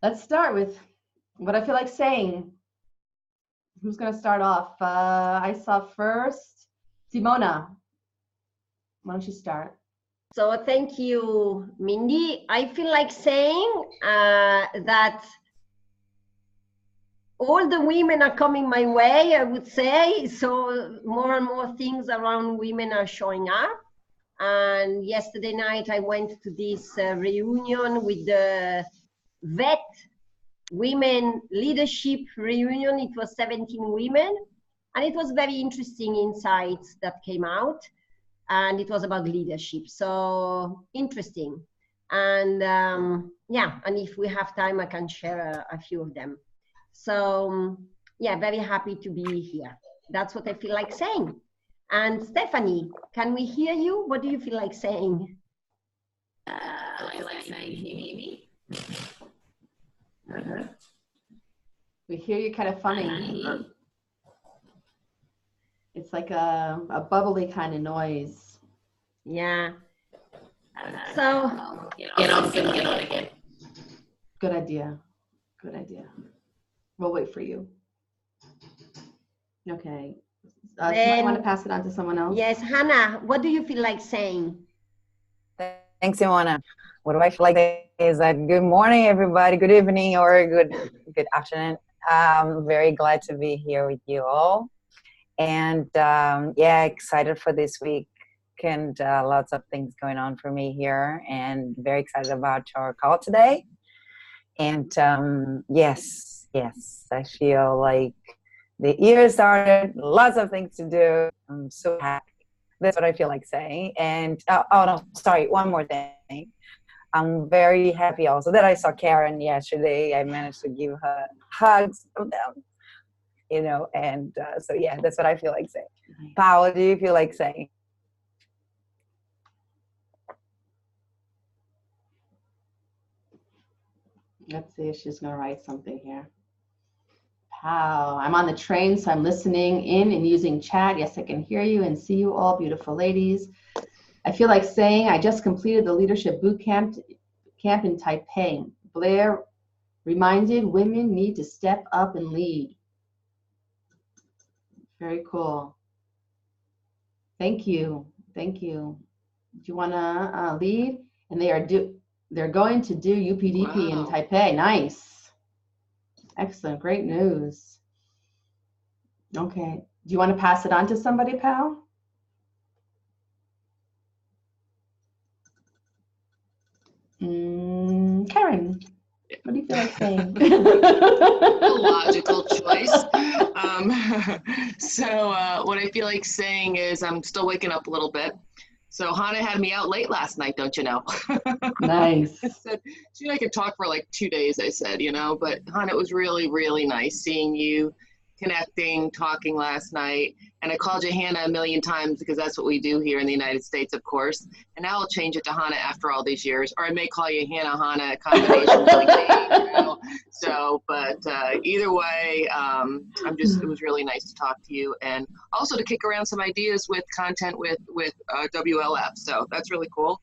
Let's start with what I feel like saying. Who's going to start off? I saw first Simona. Why don't you start? So thank you, Mindy. I feel like saying that all the women are coming my way, I would say. So more and more things around women are showing up. And yesterday night, I went to this reunion with the VET Women Leadership Reunion. It was 17 women. And it was very interesting insights that came out. And it was about leadership. So interesting. And yeah, and if we have time, I can share a few of them. So yeah, very happy to be here. That's what I feel like saying. And Stephanie, can we hear you? What do you feel like saying? I feel like saying me. We hear you kind of funny. It's like a bubbly kind of noise. Yeah. So, I'm thinking on again. Good idea. Good idea. We'll wait for you. Okay. You want to pass it on to someone else? Yes, Hannah, what do you feel like saying? Thanks, Simona. What do I feel like is that good morning, everybody, good evening, or good afternoon. I'm very glad to be here with you all. And yeah, excited for this week and lots of things going on for me here, and very excited about our call today. And yes, I feel like the year started, lots of things to do. I'm so happy. That's what I feel like saying. And oh no, sorry, one more thing. I'm very happy also that I saw Karen yesterday. I managed to give her hugs from them, and so yeah, that's what I feel like saying. Paola, what do you feel like saying? Let's see if she's going to write something here. Wow, I'm on the train, so I'm listening in and using chat. Yes, I can hear you and see you all, beautiful ladies. I feel like saying I just completed the leadership boot camp in Taipei. Blair reminded women need to step up and lead. Very cool. Thank you. Thank you. Do you want to lead? And they're going to do UPDP in Taipei. Nice. Excellent. Great news. Okay. Do you want to pass it on to somebody, pal? Karen, what do you feel like saying? A logical choice. So what I feel like saying is I'm still waking up a little bit. So Hannah had me out late last night, don't you know? Nice. I said, she and I could talk for like 2 days, I said, but Hannah, it was really, really nice seeing you, connecting, talking last night. And I called you Hannah a million times because that's what we do here in the United States, of course. And now I'll change it to Hannah after all these years. Or I may call you Hannah, a combination. So, but either way, it was really nice to talk to you. And also to kick around some ideas with content with WLF. So that's really cool.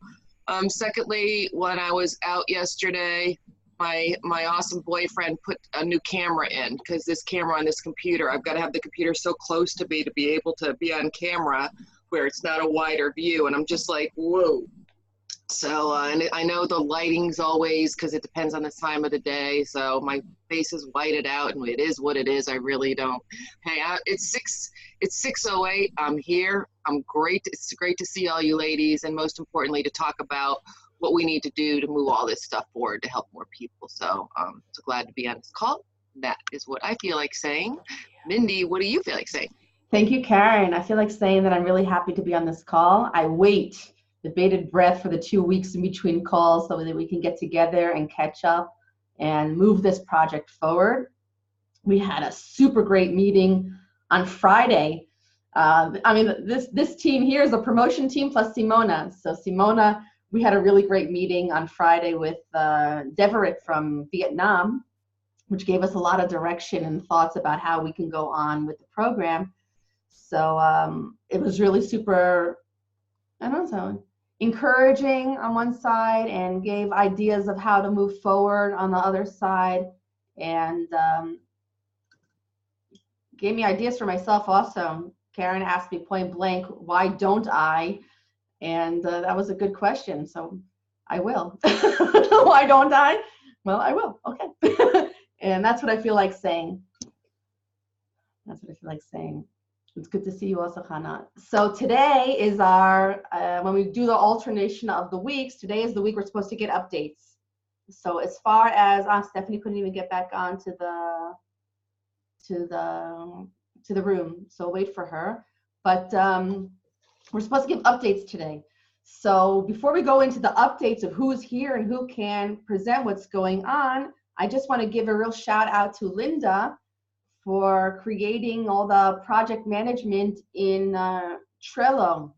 Secondly, when I was out yesterday, my awesome boyfriend put a new camera in, because this camera on this computer, I've got to have the computer so close to me to be able to be on camera where it's not a wider view. And I'm just like, whoa. So, and I know the lighting's always, because it depends on the time of the day. So my face is whited out and it is what it is. I really don't. Hey, it's 6:08. I'm here. It's great to see all you ladies. And most importantly, to talk about what we need to do to move all this stuff forward to help more people. So so glad to be on this call. That is what I feel like saying. Mindy, what do you feel like saying? Thank you, Karen. I feel like saying that I'm really happy to be on this call. I wait with bated breath for the 2 weeks in between calls so that we can get together and catch up and move this project forward. We had a super great meeting on Friday. This team here is a promotion team plus Simona. So Simona, we had a really great meeting on Friday with Deverit from Vietnam, which gave us a lot of direction and thoughts about how we can go on with the program. So it was really super, encouraging on one side and gave ideas of how to move forward on the other side, and gave me ideas for myself also. Karen asked me point blank, why don't I? And that was a good question, so I will. Why don't I? Well, I will, okay. And that's what I feel like saying. That's what I feel like saying. It's good to see you also, Hannah. So today is our, when we do the alternation of the weeks, today is the week we're supposed to get updates. So as far as, Stephanie couldn't even get back on to the room, so wait for her. But we're supposed to give updates today. So before we go into the updates of who's here and who can present what's going on, I just want to give a real shout out to Linda for creating all the project management in Trello.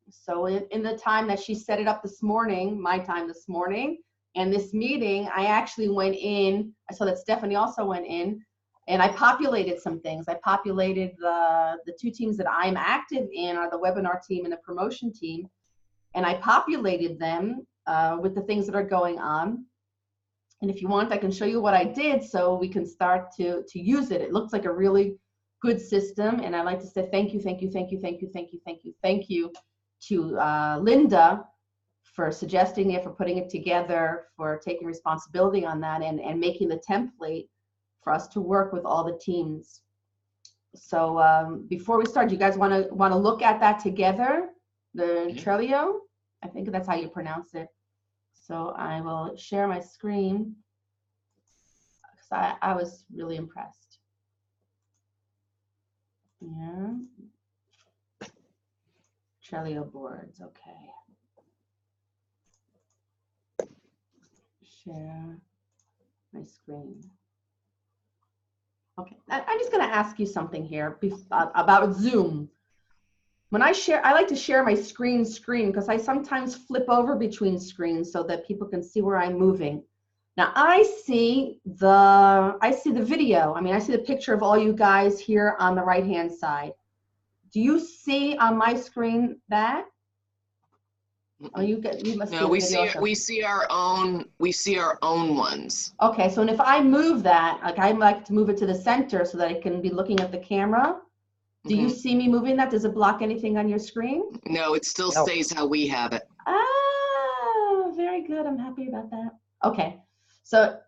So in the time that she set it up this morning, my time this morning, and this meeting, I actually went in, I saw that Stephanie also went in, and I populated some things. I populated the two teams that I'm active in are the webinar team and the promotion team. And I populated them with the things that are going on. And if you want, I can show you what I did so we can start to use it. It looks like a really good system. And I'd like to say thank you to Linda for suggesting it, for putting it together, for taking responsibility on that and making the template for us to work with all the teams. So before we start, you guys want to look at that together, the Trello? I think that's how you pronounce it. So I will share my screen because I was really impressed. Yeah. Trello boards, okay. Share my screen. Okay, I'm just going to ask you something here about Zoom. When I share, I like to share my screen because I sometimes flip over between screens so that people can see where I'm moving. Now I see the video. I mean, I see the picture of all you guys here on the right-hand side. Do you see on my screen that? Oh, you must no, see we see our own ones. Okay, so and if I move that, like I like to move it to the center so that I can be looking at the camera. Do you see me moving that? Does it block anything on your screen? No, it still stays how we have it. Ah, very good. I'm happy about that. Okay, so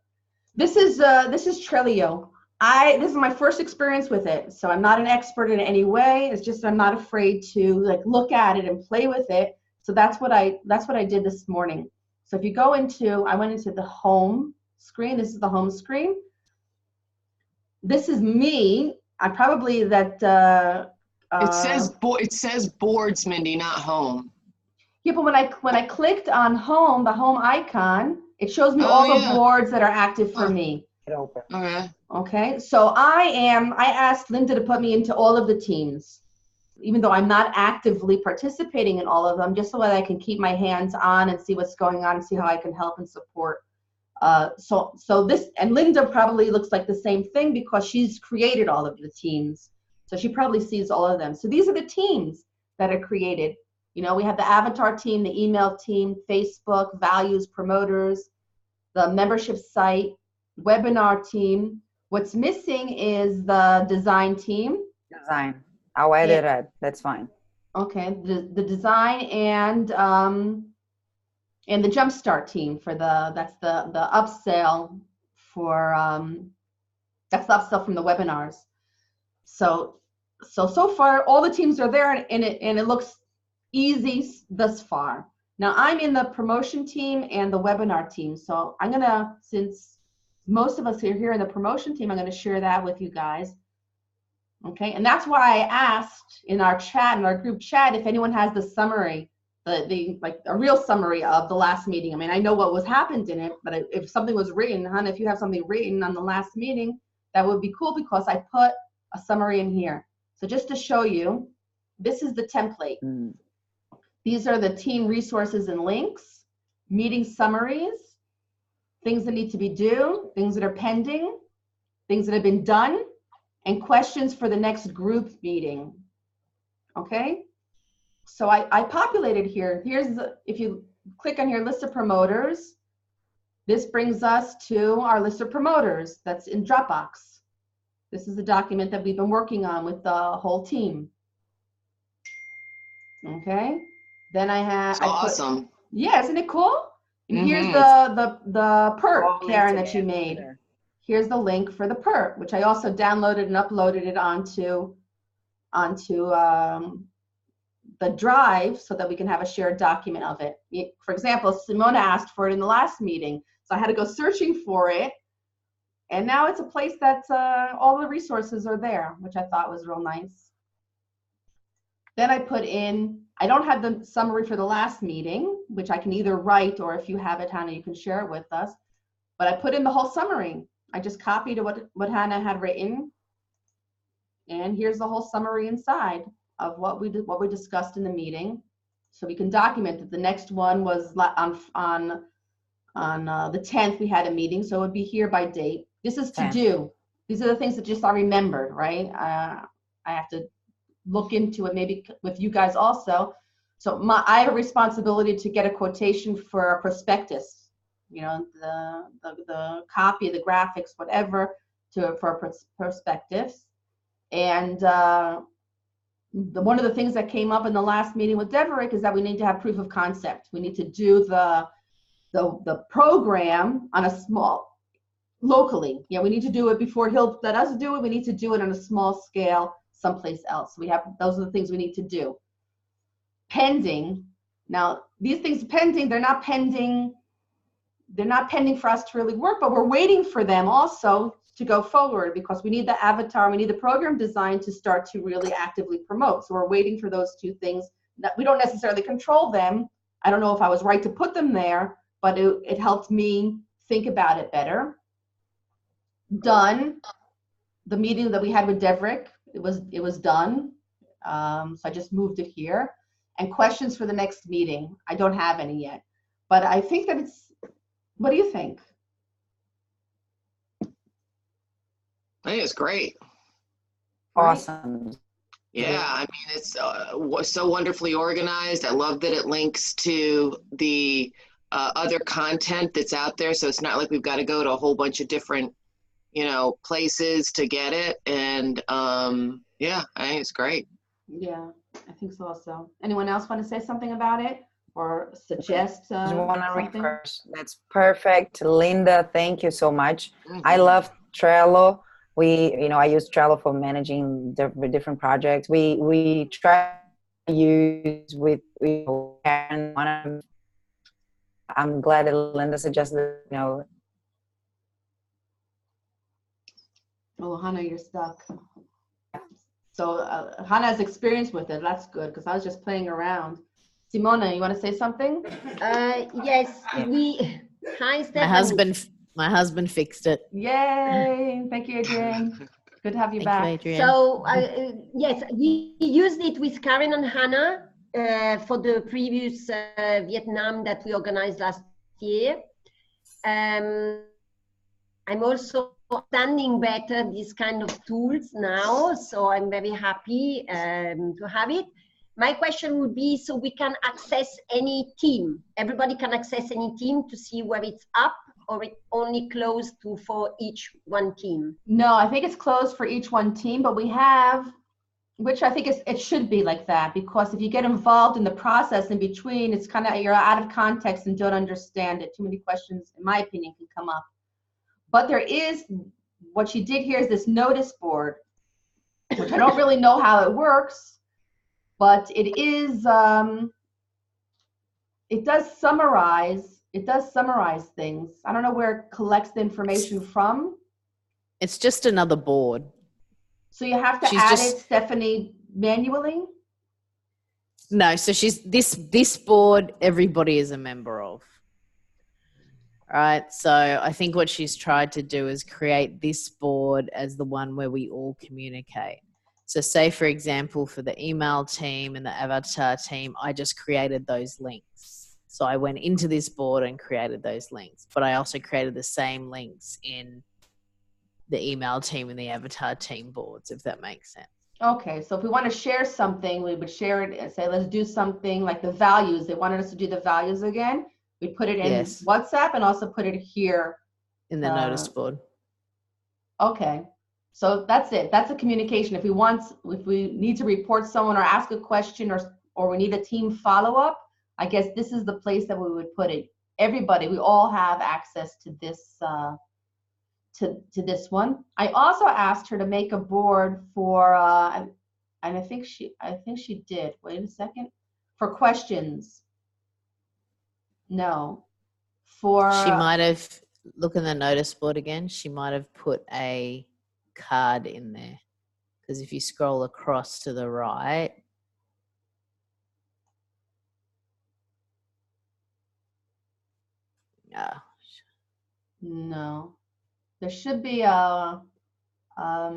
this is Trello. This is my first experience with it, so I'm not an expert in any way. It's just I'm not afraid to like look at it and play with it. So that's what I did this morning. So if you go into, I went into the home screen. This is the home screen. This is me. I probably that. It says boards, Mindy, not home. Yeah, but when I clicked on home, the home icon, it shows me all the boards that are active for me. Okay. Okay. So I asked Linda to put me into all of the teams, even though I'm not actively participating in all of them, just so that I can keep my hands on and see what's going on and see how I can help and support. So this, and Linda probably looks like the same thing because she's created all of the teams. So she probably sees all of them. So these are the teams that are created. You know, we have the avatar team, the email team, Facebook, values, promoters, the membership site, webinar team. What's missing is the design team. Design. I'll edit it. That's fine. Okay, the design and the Jumpstart team for that's the upsell for that's the upsell from the webinars. So far all the teams are there and it looks easy thus far. Now I'm in the promotion team and the webinar team. So I'm gonna, since most of us are here in the promotion team, I'm gonna share that with you guys. Okay, and that's why I asked in our chat, in our group chat, if anyone has the summary, like a real summary of the last meeting. I mean, I know what was happened in it, but if something was written, Hannah, if you have something written on the last meeting, that would be cool because I put a summary in here. So just to show you, this is the template. These are the team resources and links, meeting summaries, things that need to be due, things that are pending, things that have been done, and questions for the next group meeting. Okay? So I populated here. If you click on your list of promoters, this brings us to our list of promoters that's in Dropbox. This is a document that we've been working on with the whole team. Okay. Then Awesome. Yeah, isn't it cool? And here's the PERT, Karen, that you made. Here's the link for the PERT, which I also downloaded and uploaded it onto the drive so that we can have a shared document of it. For example, Simona asked for it in the last meeting, so I had to go searching for it. And now it's a place that's all the resources are there, which I thought was real nice. Then I put in, I don't have the summary for the last meeting, which I can either write, or if you have it, Hannah, you can share it with us. But I put in the whole summary. I just copied what Hannah had written. And here's the whole summary inside of what we discussed in the meeting. So we can document that the next one was on the 10th, we had a meeting, so it would be here by date. This is to do. These are the things that just I remembered, right? I have to look into it maybe with you guys also. So I have a responsibility to get a quotation for a prospectus, you know, the copy, the graphics, whatever, for a prospectus. And one of the things that came up in the last meeting with Deverick is that we need to have proof of concept. We need to do the program on a locally. Yeah, we need to do it before he'll let us do it. We need to do it on a small scale someplace else. Those are the things we need to do. Pending. Now, these things pending, they're not pending for us to really work, but we're waiting for them also to go forward because we need the avatar, we need the program design to start to really actively promote. So we're waiting for those two things. We don't necessarily control them. I don't know if I was right to put them there, but it helped me think about it better. Done. The meeting that we had with Deverick, it was done. So I just moved it here. And questions for the next meeting. I don't have any yet, but I think that what do you think? I think it's great. Awesome. Yeah, I mean, it's so wonderfully organized. I love that it links to the other content that's out there. So it's not like we've got to go to a whole bunch of different, places to get it. And yeah, I think it's great. Yeah, I think so also. Anyone else want to say something about it or suggest something? That's perfect. Linda, thank you so much. I love Trello. I use Trello for managing different projects. We try to use with Karen. I'm glad that Linda suggested, Oh, Hannah, you're stuck. So Hannah has experience with it. That's good because I was just playing around. Simona, you want to say something? Yes, hi, Stephanie. My husband fixed it. Yay! Thank you, Adrienne. Good to have you back. You, Adrienne. So yes, we used it with Karen and Hannah for the previous Vietnam that we organized last year. I'm also understanding better these kind of tools now, so I'm very happy to have it. My question would be, so we can access any team. Everybody can access any team to see where it's up, or it only closed for each one team? No, I think it's closed for each one team, but we have, which I think it should be like that, because if you get involved in the process in between, it's kind of, you're out of context and don't understand it. Too many questions, in my opinion, can come up. But there is, what she did here is this notice board, which I don't really know how it works, but it is, it does summarize things. I don't know where it collects the information from. It's just another board. So you have to add it, Stephanie, manually? No, so this board, everybody is a member of. Right, so I think what she's tried to do is create this board as the one where we all communicate. So say, for example, for the email team and the avatar team, I just created those links. So I went into this board and created those links, but I also created the same links in the email team and the avatar team boards, if that makes sense. Okay, so if we want to share something, we would share it and say, let's do something like the values. They wanted us to do the values again. We put it in Yes. WhatsApp and also put it here. In the notice board. Okay, so that's it. That's a communication. If we need to report someone or ask a question or we need a team follow-up, I guess this is the place that we would put it. Everybody, we all have access to this to this one. I also asked her to make a board for and I think she did. Wait a second. For questions. No. For She might have, look in the notice board again, she might have put a card in there. Because if you scroll across to the right, no. There should be a I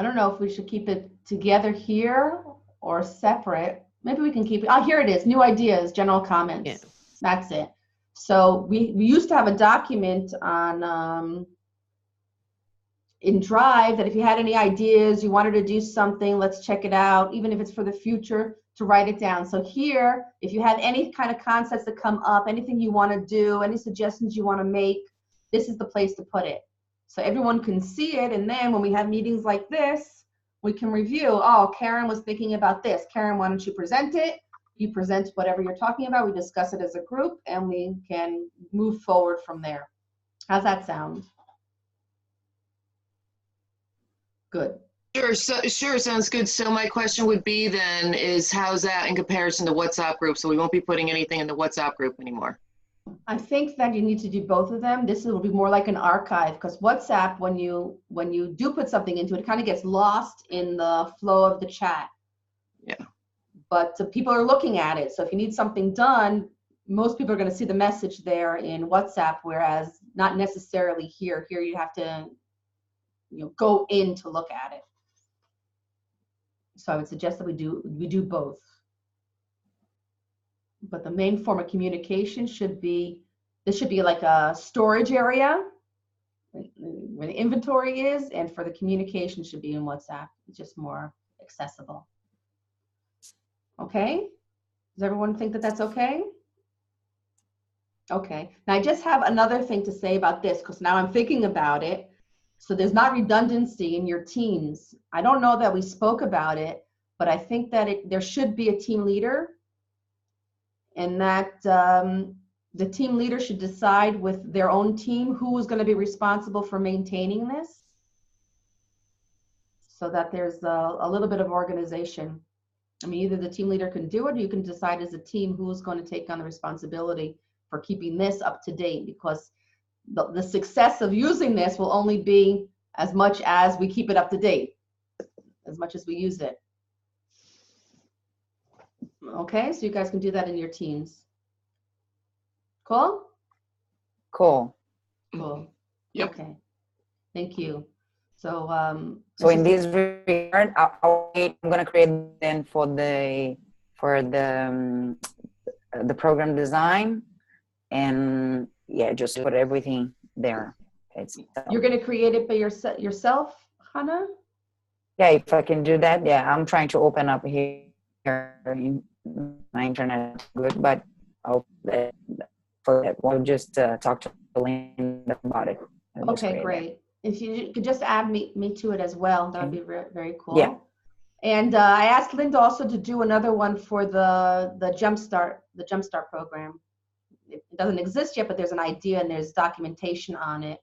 don't know if we should keep it together here or separate. Maybe we can keep it. Oh, here it is. New ideas, general comments. Yeah. That's it. So we used to have a document on in Drive that if you had any ideas, you wanted to do something, let's check it out, even if it's for the future, to write it down. So here, if you have any kind of concepts that come up, anything you want to do, any suggestions you want to make, this is the place to put it. So everyone can see it, and then when we have meetings like this, we can review, oh, Karen was thinking about this. Karen, why don't you present it? You present whatever you're talking about, we discuss it as a group, and we can move forward from there. How's that sound? Good. Sure, sure, sounds good. So my question would be then is how's that in comparison to WhatsApp group? So we won't be putting anything in the WhatsApp group anymore. I think that you need to do both of them. This will be more like an archive because WhatsApp, when you do put something into it, it kind of gets lost in the flow of the chat. Yeah. But people are looking at it. So if you need something done, most people are going to see the message there in WhatsApp, whereas not necessarily here. Here you have to go in to look at it. So I would suggest that we do both. But the main form of communication should be like a storage area where the inventory is, and for the communication should be in WhatsApp. It's just more accessible. Okay? Does everyone think that that's okay? Okay. Now I just have another thing to say about this because now I'm thinking about it. So there's not redundancy in your teams. I don't know that we spoke about it, but I think that there should be a team leader, and that the team leader should decide with their own team who is going to be responsible for maintaining this, so that there's a little bit of organization. I mean, either the team leader can do it, or you can decide as a team who's going to take on the responsibility for keeping this up to date, because the success of using this will only be as much as we keep it up to date, as much as we use it. Okay, so you guys can do that in your teams. Cool? Cool. Cool. Yep. Okay, thank you. So So in this regard, I'm going to create then for the program design, and yeah, just put everything there. You're going to create it by yourself, Hannah? Yeah, if I can do that. Yeah, I'm trying to open up here. My internet good, but I'll for that we'll just talk to Linda about it. Okay, great. If you could just add me to it as well, that would be very cool. Yeah. And I asked Linda also to do another one for the Jumpstart program. It doesn't exist yet, but there's an idea and there's documentation on it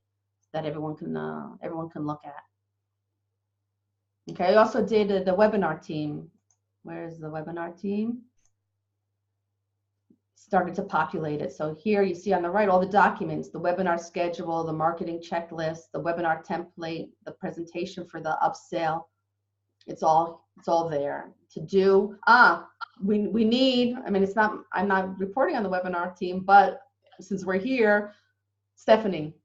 that everyone can look at. Okay, I also did the webinar team. Where's the webinar team? Started to populate it. So here you see on the right all the documents, the webinar schedule, the marketing checklist, the webinar template, the presentation for the upsell. It's all there to do. We need, I mean, I'm not reporting on the webinar team, but since we're here, Stephanie.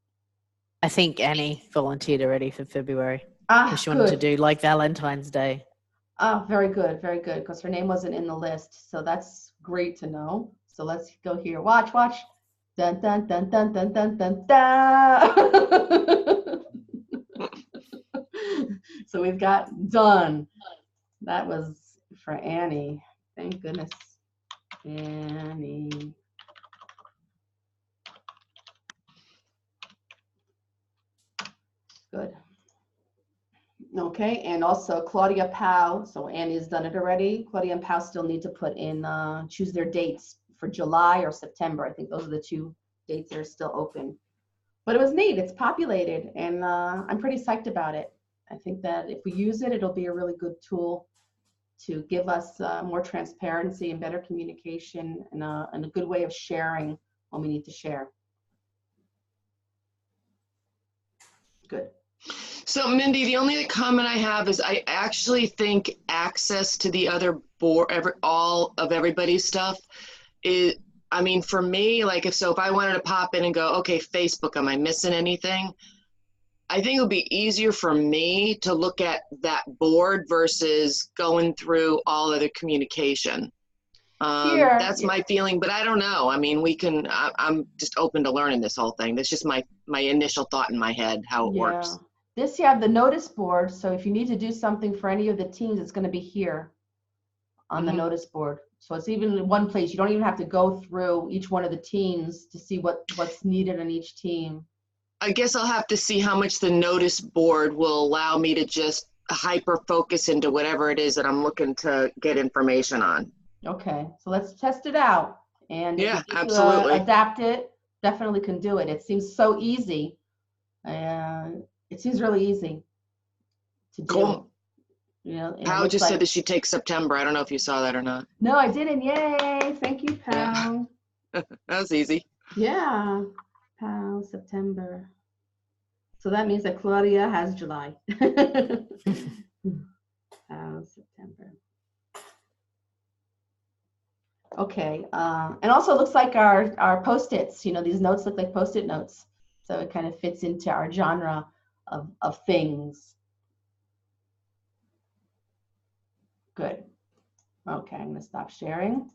I think Annie volunteered already for February. She Good. wanted to do like Valentine's Day. Very good, because her name wasn't in the list. So that's great to know. So let's go here. Watch. Dun, dun, dun, dun, dun, dun, dun, dun. So we've got done. That was for Annie. Thank goodness. Annie. Good. Okay, and also Claudia Pau. So Annie's done it already. Claudia and Pau still need to put in, choose their dates for July or September. I think those are the two dates that are still open. But it was neat. It's populated, and I'm pretty psyched about it. I think that if we use it, it'll be a really good tool to give us more transparency and better communication, and a good way of sharing when we need to share. Good. So Mindy, the only comment I have is I actually think access to the other board, all of everybody's stuff is, I mean, for me, like if I wanted to pop in and go, okay, Facebook, am I missing anything? I think it would be easier for me to look at that board versus going through all other communication. That's my feeling, but I don't know. I mean, I'm just open to learning this whole thing. That's just my initial thought in my head, how it works. This you have the notice board, so if you need to do something for any of the teams, it's going to be here on the notice board. So it's even in one place. You don't even have to go through each one of the teams to see what's needed on each team. I guess I'll have to see how much the notice board will allow me to just hyper focus into whatever it is that I'm looking to get information on. Okay, so let's test it out. And yeah, if you absolutely. Adapt it, definitely can do it. It seems so easy. It seems really easy to do. Cool. You know, Pau just said that she takes September. I don't know if you saw that or not. No, I didn't. Yay. Thank you, Pau. Yeah. That was easy. Yeah. Pau, September. So that means that Claudia has July. Pau, September. Okay. And also looks like our Post-its, you know, these notes look like Post-it notes. So it kind of fits into our genre of things. Good. Okay, I'm going to stop sharing.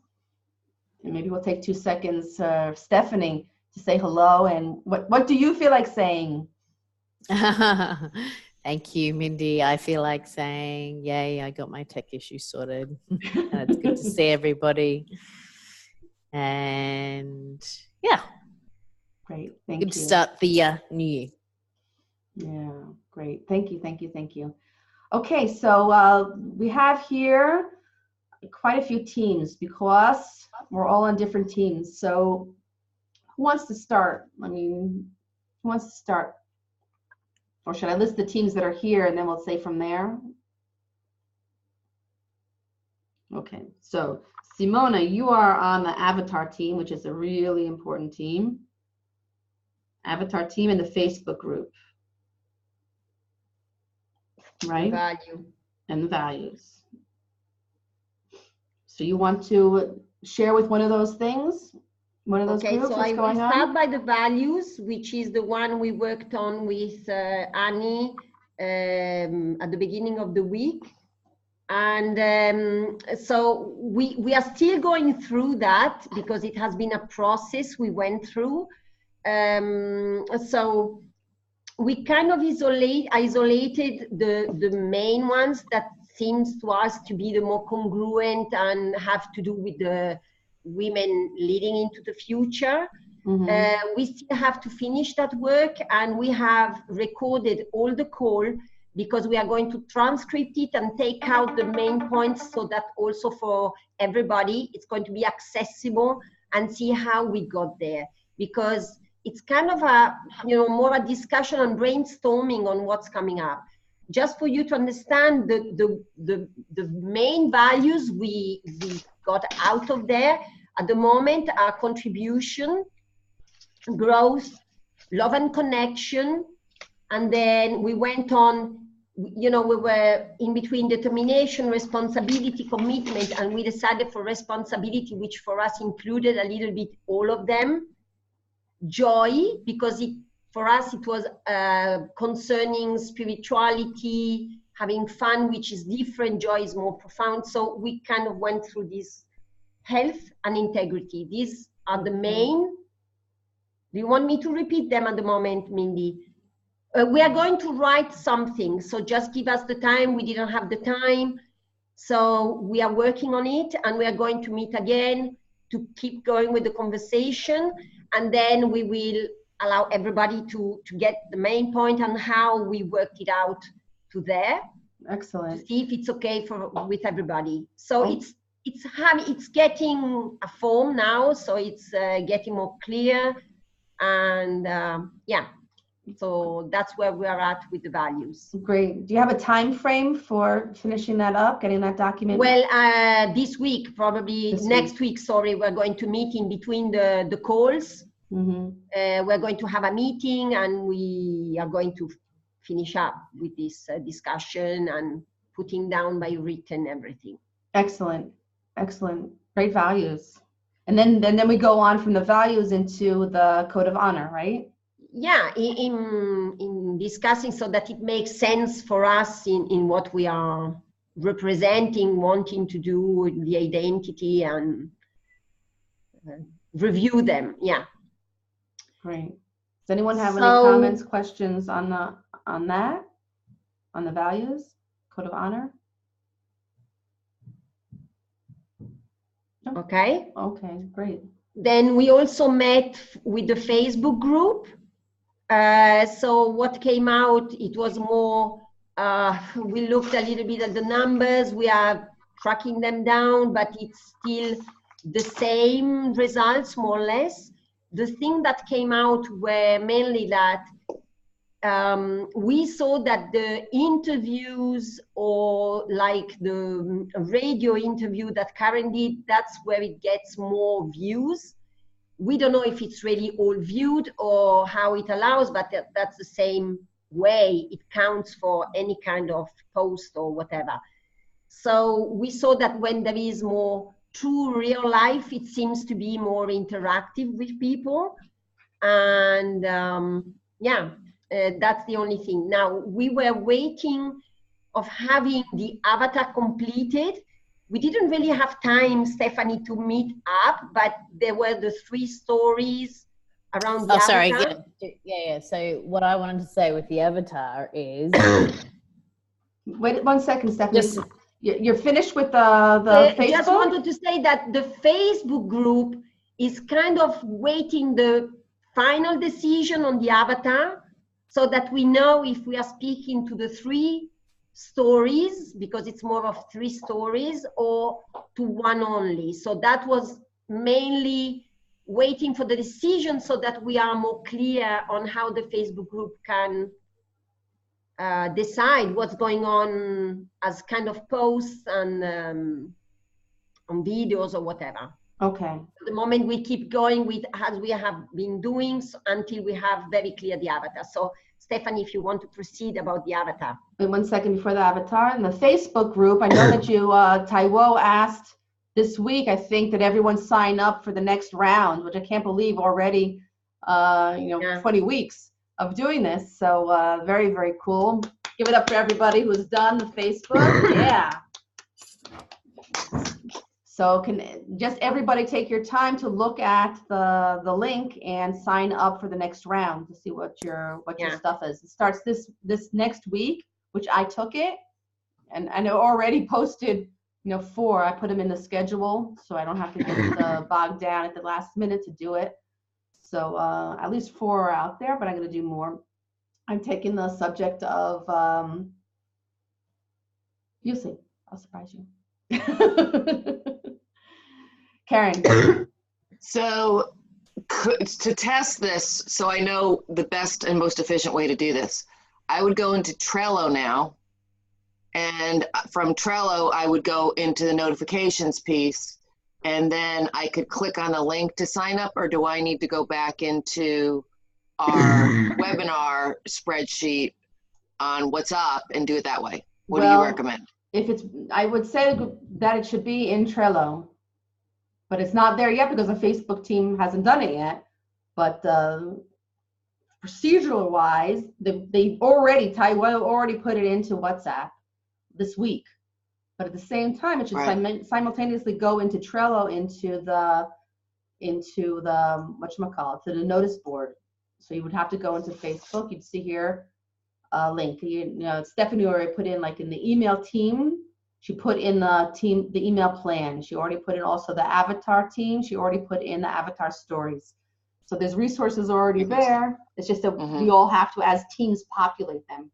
And maybe we'll take 2 seconds, Stephanie, to say hello. And what do you feel like saying? Thank you, Mindy. I feel like saying, yay, I got my tech issue sorted. And it's good to see everybody. And yeah. Great. Thank you. Good to start the new year. Yeah, great. Thank you, thank you, thank you. Okay, so we have here quite a few teams because we're all on different teams. So who wants to start? I mean, who wants to start? Or should I list the teams that are here and then we'll say from there? Okay, so Simona, you are on the Avatar team, which is a really important team. Avatar team in the Facebook group. Right? Value. And the values. So you want to share with one of those things? One of those groups? So What's I going will on? start by the values, which is the one we worked on with Annie at the beginning of the week. And so we are still going through that because it has been a process we went through. So we kind of isolated the main ones that seems to us to be the more congruent and have to do with the women leading into the future. Mm-hmm. We still have to finish that work, and we have recorded all the call because we are going to transcript it and take out the main points so that also for everybody it's going to be accessible and see how we got there, because it's kind of a, you know, more a discussion and brainstorming on what's coming up. Just for you to understand the main values we got out of there at the moment are contribution, growth, love and connection. And then we went on, you know, we were in between determination, responsibility, commitment, and we decided for responsibility, which for us included a little bit all of them. Joy, because for us it was concerning spirituality, having fun, which is different. Joy is more profound. So we kind of went through this. Health and integrity. These are the main. Do you want me to repeat them at the moment, Mindy? We are going to write something, so just give us the time. We didn't have the time, so we are working on it, and we are going to meet again to keep going with the conversation, and then we will allow everybody to get the main point and how we worked it out to there. Excellent. To see if it's okay with everybody. So it's getting a form now, so it's getting more clear, and yeah. So that's where we are at with the values. Great. Do you have a time frame for finishing that up, getting that document? Well, this week, probably next week, sorry, we're going to meet in between the calls. Mm-hmm. We're going to have a meeting, and we are going to finish up with this discussion and putting down by written everything. Excellent. Excellent. Great values. And then we go on from the values into the code of honor, right? Yeah, in discussing so that it makes sense for us in what we are representing, wanting to do with the identity, and review them. Yeah. Great. Does anyone have any comments, questions on that, on the values, code of honor? Okay. Okay, great. Then we also met with the Facebook group. So what came out, it was more, we looked a little bit at the numbers, we are tracking them down, but it's still the same results, more or less. The thing that came out were mainly that we saw that the interviews, or like the radio interview that Karen did, that's where it gets more views. We don't know if it's really all viewed or how it allows, but that's the same way it counts for any kind of post or whatever. So we saw that when there is more true real life, it seems to be more interactive with people. And yeah, that's the only thing. Now, we were waiting of having the avatar completed. We didn't really have time, Stephanie, to meet up, but there were the 3 stories around the avatar. Sorry. Yeah. So what I wanted to say with the avatar is... Wait 1 second, Stephanie. You're finished with the Facebook? I just wanted to say that the Facebook group is kind of waiting the final decision on the avatar, so that we know if we are speaking to the 3 stories, because it's more of 3 stories, or to 1 only. So that was mainly waiting for the decision, so that we are more clear on how the Facebook group can decide what's going on as kind of posts and on videos or whatever. Okay. At the moment we keep going with as we have been doing, until we have very clear the avatar. So Stephanie, if you want to proceed about the avatar. Wait 1 second before the avatar. In the Facebook group, I know that you, Taiwo asked this week, I think, that everyone sign up for the next round, which I can't believe already, 20 weeks of doing this. So very, very cool. Give it up for everybody who's done the Facebook. Yeah. So can just everybody take your time to look at the link and sign up for the next round to see what your stuff is. It starts this next week, which I took it, and I know already posted 4. I put them in the schedule, so I don't have to get bogged down at the last minute to do it. So at least 4 are out there, but I'm going to do more. I'm taking the subject of you'll see. I'll surprise you. Karen. So to test this, so I know the best and most efficient way to do this, I would go into Trello now, and from Trello, I would go into the notifications piece, and then I could click on a link to sign up, or do I need to go back into our webinar spreadsheet on what's up and do it that way? What do you recommend? I would say that it should be in Trello, but it's not there yet because the Facebook team hasn't done it yet. But procedural wise, Taiwo already put it into WhatsApp this week. But at the same time, it should simultaneously go into Trello, into the whatchamacallit, to the notice board. So you would have to go into Facebook. You'd see here link. You know, Stephanie already put in, like in the email team, she put in the email plan. She already put in also the avatar team. She already put in the avatar stories. So there's resources already there. It's just that we all have to, as teams, populate them.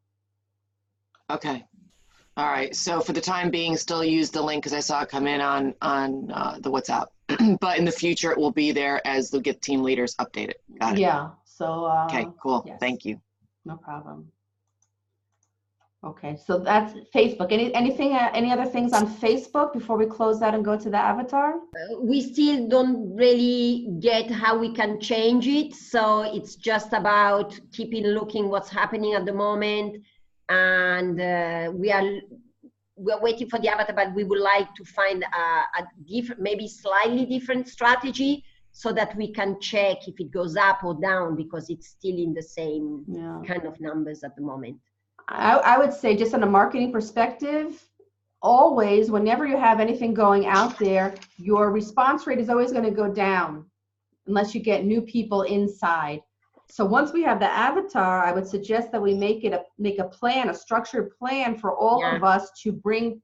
Okay. All right. So for the time being, still use the link because I saw it come in on the WhatsApp. But in the future, it will be there as the Get team leaders update it. Got it. Yeah. So. Okay. Cool. Yes. Thank you. No problem. Okay. So that's Facebook. Any other things on Facebook before we close that and go to the avatar? We still don't really get how we can change it. So it's just about keeping looking what's happening at the moment. And we're waiting for the avatar, but we would like to find a different, maybe slightly different strategy so that we can check if it goes up or down, because it's still in the same kind of numbers at the moment. I would say, just on a marketing perspective, always, whenever you have anything going out there, your response rate is always going to go down unless you get new people inside. So once we have the avatar, I would suggest that we make a plan, a structured plan for all of us to bring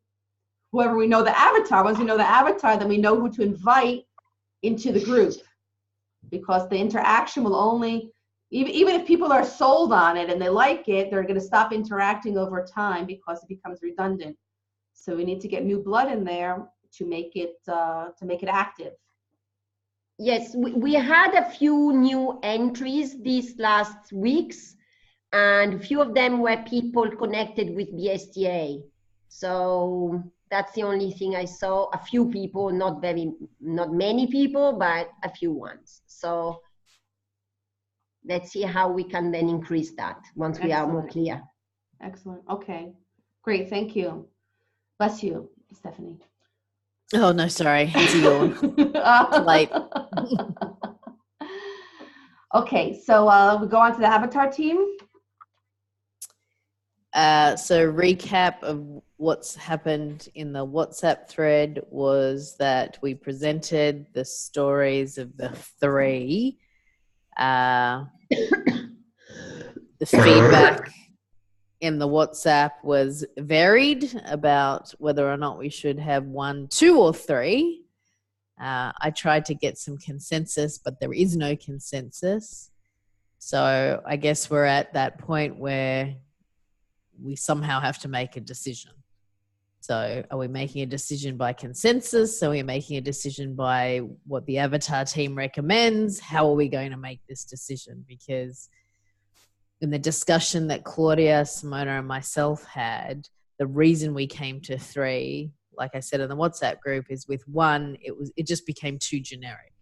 whoever we know the avatar. Once we know the avatar, then we know who to invite into the group, because the interaction will only, even if people are sold on it and they like it, they're going to stop interacting over time because it becomes redundant. So we need to get new blood in there to make it active. Yes, we had a few new entries these last weeks, and a few of them were people connected with BSTA. So that's the only thing I saw. A few people, not many people, but a few ones. So let's see how we can then increase that once we are more clear. Excellent. Okay, great. Thank you. Bless you, Stephanie. Oh, no, sorry. It's a yawn. It's late. Okay, so we go on to the avatar team. So recap of what's happened in the WhatsApp thread was that we presented the stories of the three. The feedback in the WhatsApp was varied about whether or not we should have 1, 2, or 3. I tried to get some consensus, but there is no consensus. So I guess we're at that point where we somehow have to make a decision. So are we making a decision by consensus? Are we making a decision by what the avatar team recommends? How are we going to make this decision? Because in the discussion that Claudia, Simona, and myself had, the reason we came to 3, like I said in the WhatsApp group, is with 1, it just became too generic.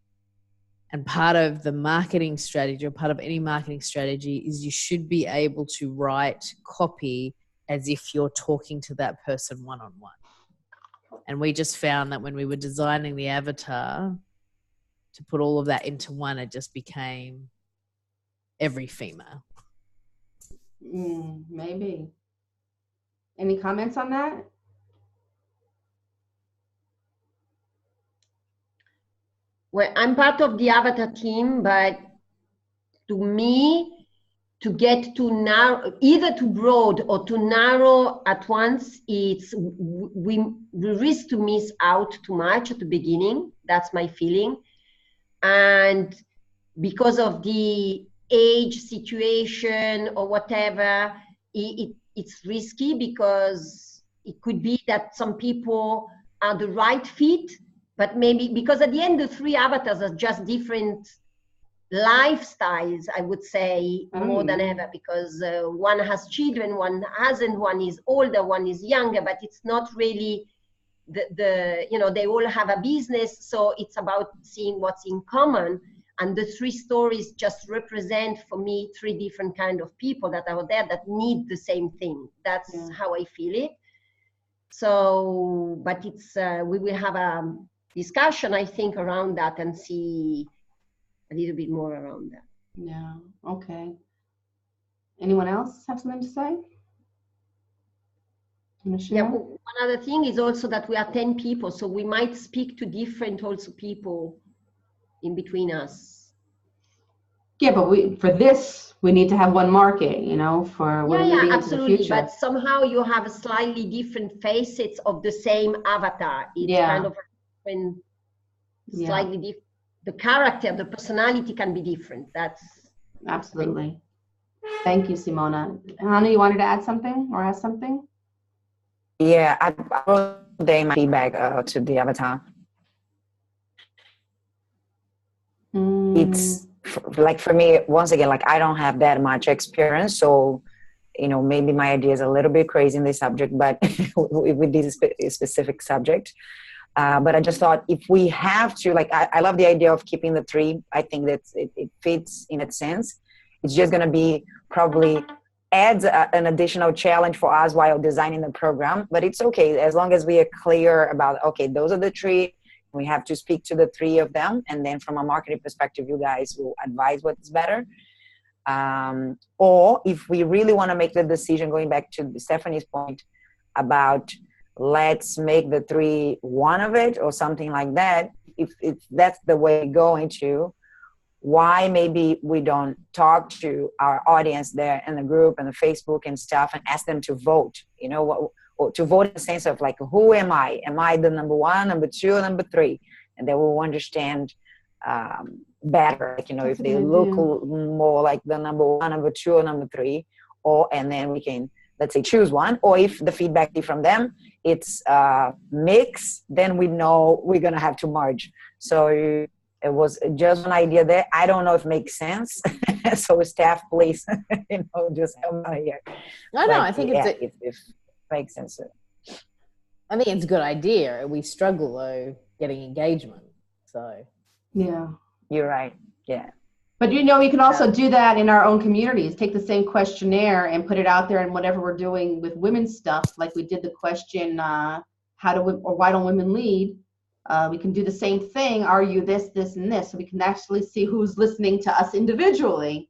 And part of the marketing strategy, or part of any marketing strategy, is you should be able to write copy as if you're talking to that person one-on-one. And we just found that when we were designing the avatar, to put all of that into 1, it just became every female. Maybe. Any comments on that? Well, I'm part of the avatar team, but to me, to get to narrow, either too broad or too narrow at once, we risk to miss out too much at the beginning. That's my feeling. And because of the age situation or whatever, it's risky, because it could be that some people are the right fit, but maybe because at the end the 3 avatars are just different lifestyles, I would say, more than ever, because one has children, one hasn't, one is older, one is younger, but it's not really they all have a business, so it's about seeing what's in common. And the 3 stories just represent for me 3 different kind of people that are there that need the same thing. That's how I feel it. So, but it's we will have a discussion, I think, around that and see a little bit more around that. Yeah. Okay. Anyone else have something to say? Yeah. One other thing is also that we are 10 people, so we might speak to different also people in between us. Yeah, but for this, we need to have one market, you know, for we're Yeah, moving into the absolutely. future. But somehow you have a slightly different facets of the same avatar. It's Yeah. kind of when Yeah, slightly different. The character, the personality can be different. That's absolutely. Thank you, Simona. Hannah, you wanted to add something or ask something? Yeah, I wrote today my feedback to the avatar. It's like for me, once again, like I don't have that much experience, so you know maybe my idea is a little bit crazy in this subject, but with this specific subject. But I just thought if we have to, like, I love the idea of keeping the three. I think that it fits in that sense. It's just going to be probably adds an additional challenge for us while designing the program. But it's okay as long as we are clear about, okay, those are the three. We have to speak to the three of them. And then from a marketing perspective, you guys will advise what's better. Or if we really want to make the decision, going back to Stephanie's point about let's make the three one of it or something like that, if that's the way we're going to, why maybe we don't talk to our audience there in the group and the Facebook and stuff and ask them to vote, you know, or to vote in the sense of like, who am I? Am I the number one, number two, or number three? And they will understand better, like, you know, That's if they look more like the number one, number two, or number three, and then we can, let's say, choose one. Or if the feedback from them, it's mix, then we know we're going to have to merge. So it was just an idea there. I don't know if it makes sense. So staff, please, you know, just help me here. No, I think if it makes sense. I think it's a good idea. We struggle though getting engagement. So yeah, you're right. Yeah. But you know, we can also do that in our own communities. Take the same questionnaire and put it out there in whatever we're doing with women's stuff. Like we did the question, why don't women lead? We can do the same thing. Are you this, this, and this? So we can actually see who's listening to us individually,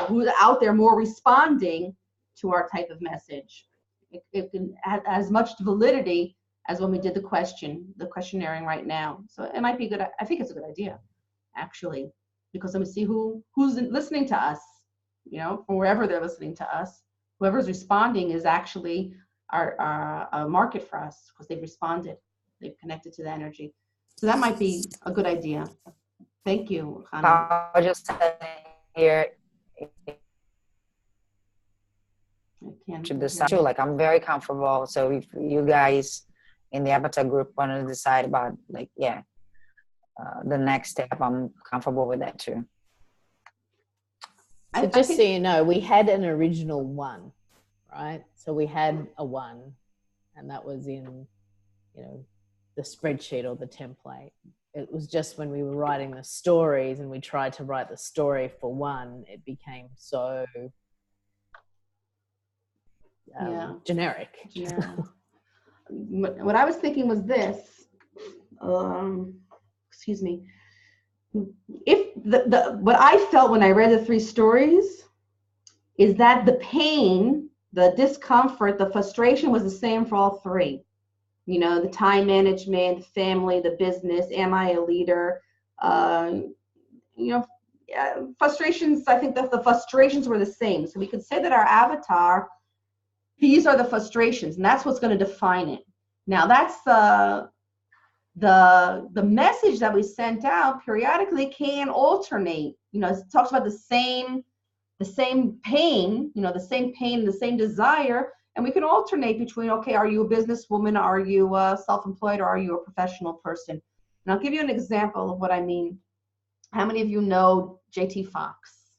who's out there more responding to our type of message. It can have as much validity as when we did the questionnaire right now. So it might be good. I think it's a good idea, actually, because then we see who's listening to us, you know, from wherever they're listening to us. Whoever's responding is actually our market for us because they've responded. They've connected to the energy. So that might be a good idea. Thank you, Hannah. I'll just say here to decide too, like I'm very comfortable. So if you guys in the avatar group want to decide about like, the next step, I'm comfortable with that too. So just so you know, we had an original one, right? So we had a one, and that was in, you know, the spreadsheet or the template. It was just when we were writing the stories and we tried to write the story for one, it became so generic. Yeah. What I was thinking was this, excuse me. If what I felt when I read the three stories is that the pain, the discomfort, the frustration was the same for all three. You know, the time management, the family, the business, am I a leader? Frustrations, I think that the frustrations were the same. So we could say that our avatar, these are the frustrations, and that's what's going to define it. Now that's the message that we sent out periodically can alternate. You know, it talks about the same pain, you know, the same pain, the same desire. And we can alternate between, okay, are you a businesswoman? Are you self-employed? Or are you a professional person? And I'll give you an example of what I mean. How many of you know JT Fox?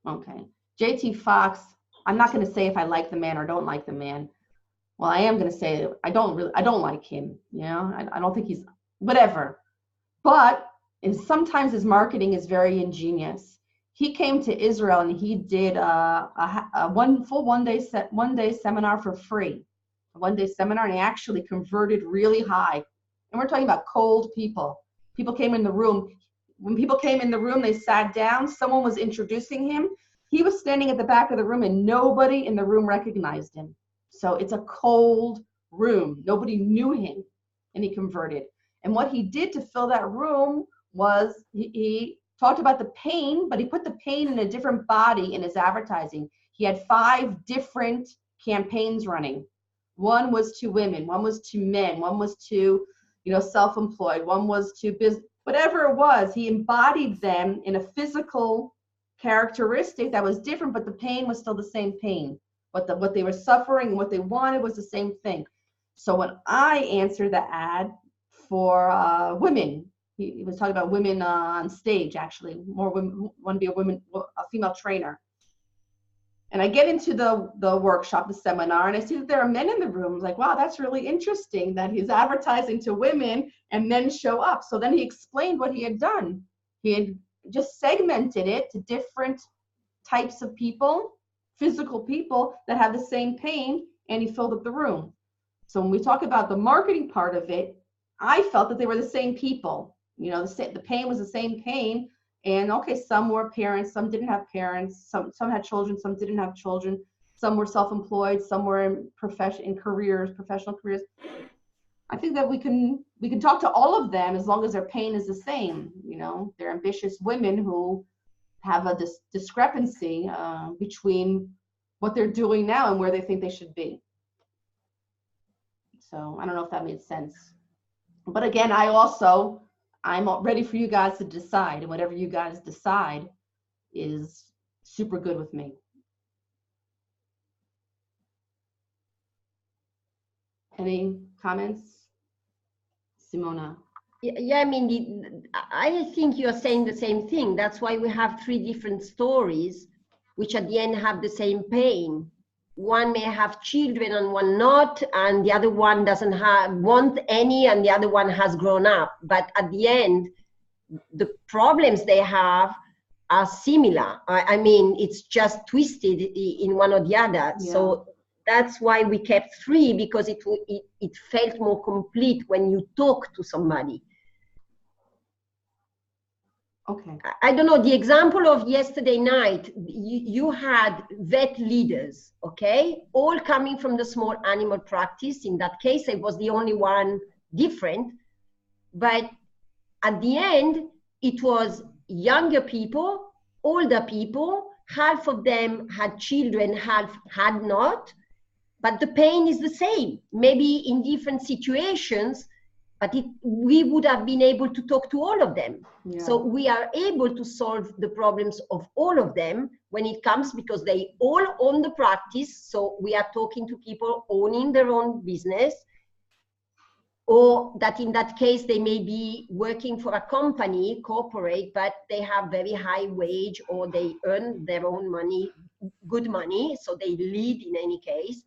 Okay. JT Fox, I'm not going to say if I like the man or don't like the man. Well, I am going to say I don't like him. You know, I don't think he's whatever. But sometimes his marketing is very ingenious. He came to Israel and he did a one day seminar for free, a 1 day seminar, and he actually converted really high. And we're talking about cold people. People came in the room. When people came in the room, they sat down. Someone was introducing him. He was standing at the back of the room, and nobody in the room recognized him. So it's a cold room. Nobody knew him, and he converted. And what he did to fill that room was he talked about the pain, but he put the pain in a different body in his advertising. He had 5 different campaigns running. One was to women, one was to men, one was to, self-employed, one was to business, whatever it was, he embodied them in a physical characteristic that was different, but the pain was still the same pain. What they were suffering and what they wanted was the same thing. So when I answered the ad for women, he was talking about women on stage, actually, more women, want to be a female trainer. And I get into the workshop, the seminar, and I see that there are men in the room. Like, wow, that's really interesting that he's advertising to women and men show up. So then he explained what he had done. He had just segmented it to different types of people, physical people that have the same pain, and he filled up the room. So when we talk about the marketing part of it, I felt that they were the same people. The pain was the same pain. And okay, some were parents, some didn't have parents, some had children, some didn't have children, some were self-employed, some were in professional careers. I think that we can talk to all of them as long as their pain is the same. They're ambitious women who have a discrepancy between what they're doing now and where they think they should be. So I don't know if that made sense. But again, I'm ready for you guys to decide, and whatever you guys decide is super good with me. Any comments? Simona? Yeah, I mean, I think you're saying the same thing. That's why we have 3 different stories, which at the end have the same pain. One may have children and one not, and the other one doesn't want any, and the other one has grown up. But at the end, the problems they have are similar. I mean, it's just twisted in one or the other. Yeah. So that's why we kept 3, because it felt more complete when you talk to somebody. Okay. I don't know, the example of yesterday night, you had vet leaders, okay, all coming from the small animal practice. In that case, I was the only one different. But at the end, it was younger people, older people, half of them had children, half had not. But the pain is the same, maybe in different situations, but we would have been able to talk to all of them. Yeah. So we are able to solve the problems of all of them when it comes, because they all own the practice. So we are talking to people owning their own business, or that in that case, they may be working for a company, corporate, but they have very high wage, or they earn their own money, good money. So they lead in any case.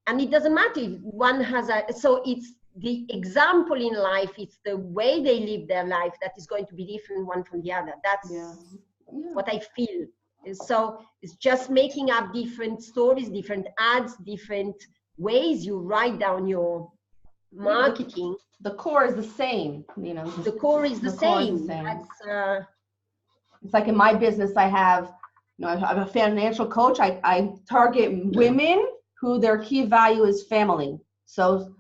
And it doesn't matter if one has so it's the example in life, it's the way they live their life that is going to be different one from the other. That's what I feel. So it's just making up different stories, different ads, different ways you write down your marketing. The core is the same, The core is the same. That's, it's like in my business, I have, I'm a financial coach. I target women who their key value is family. So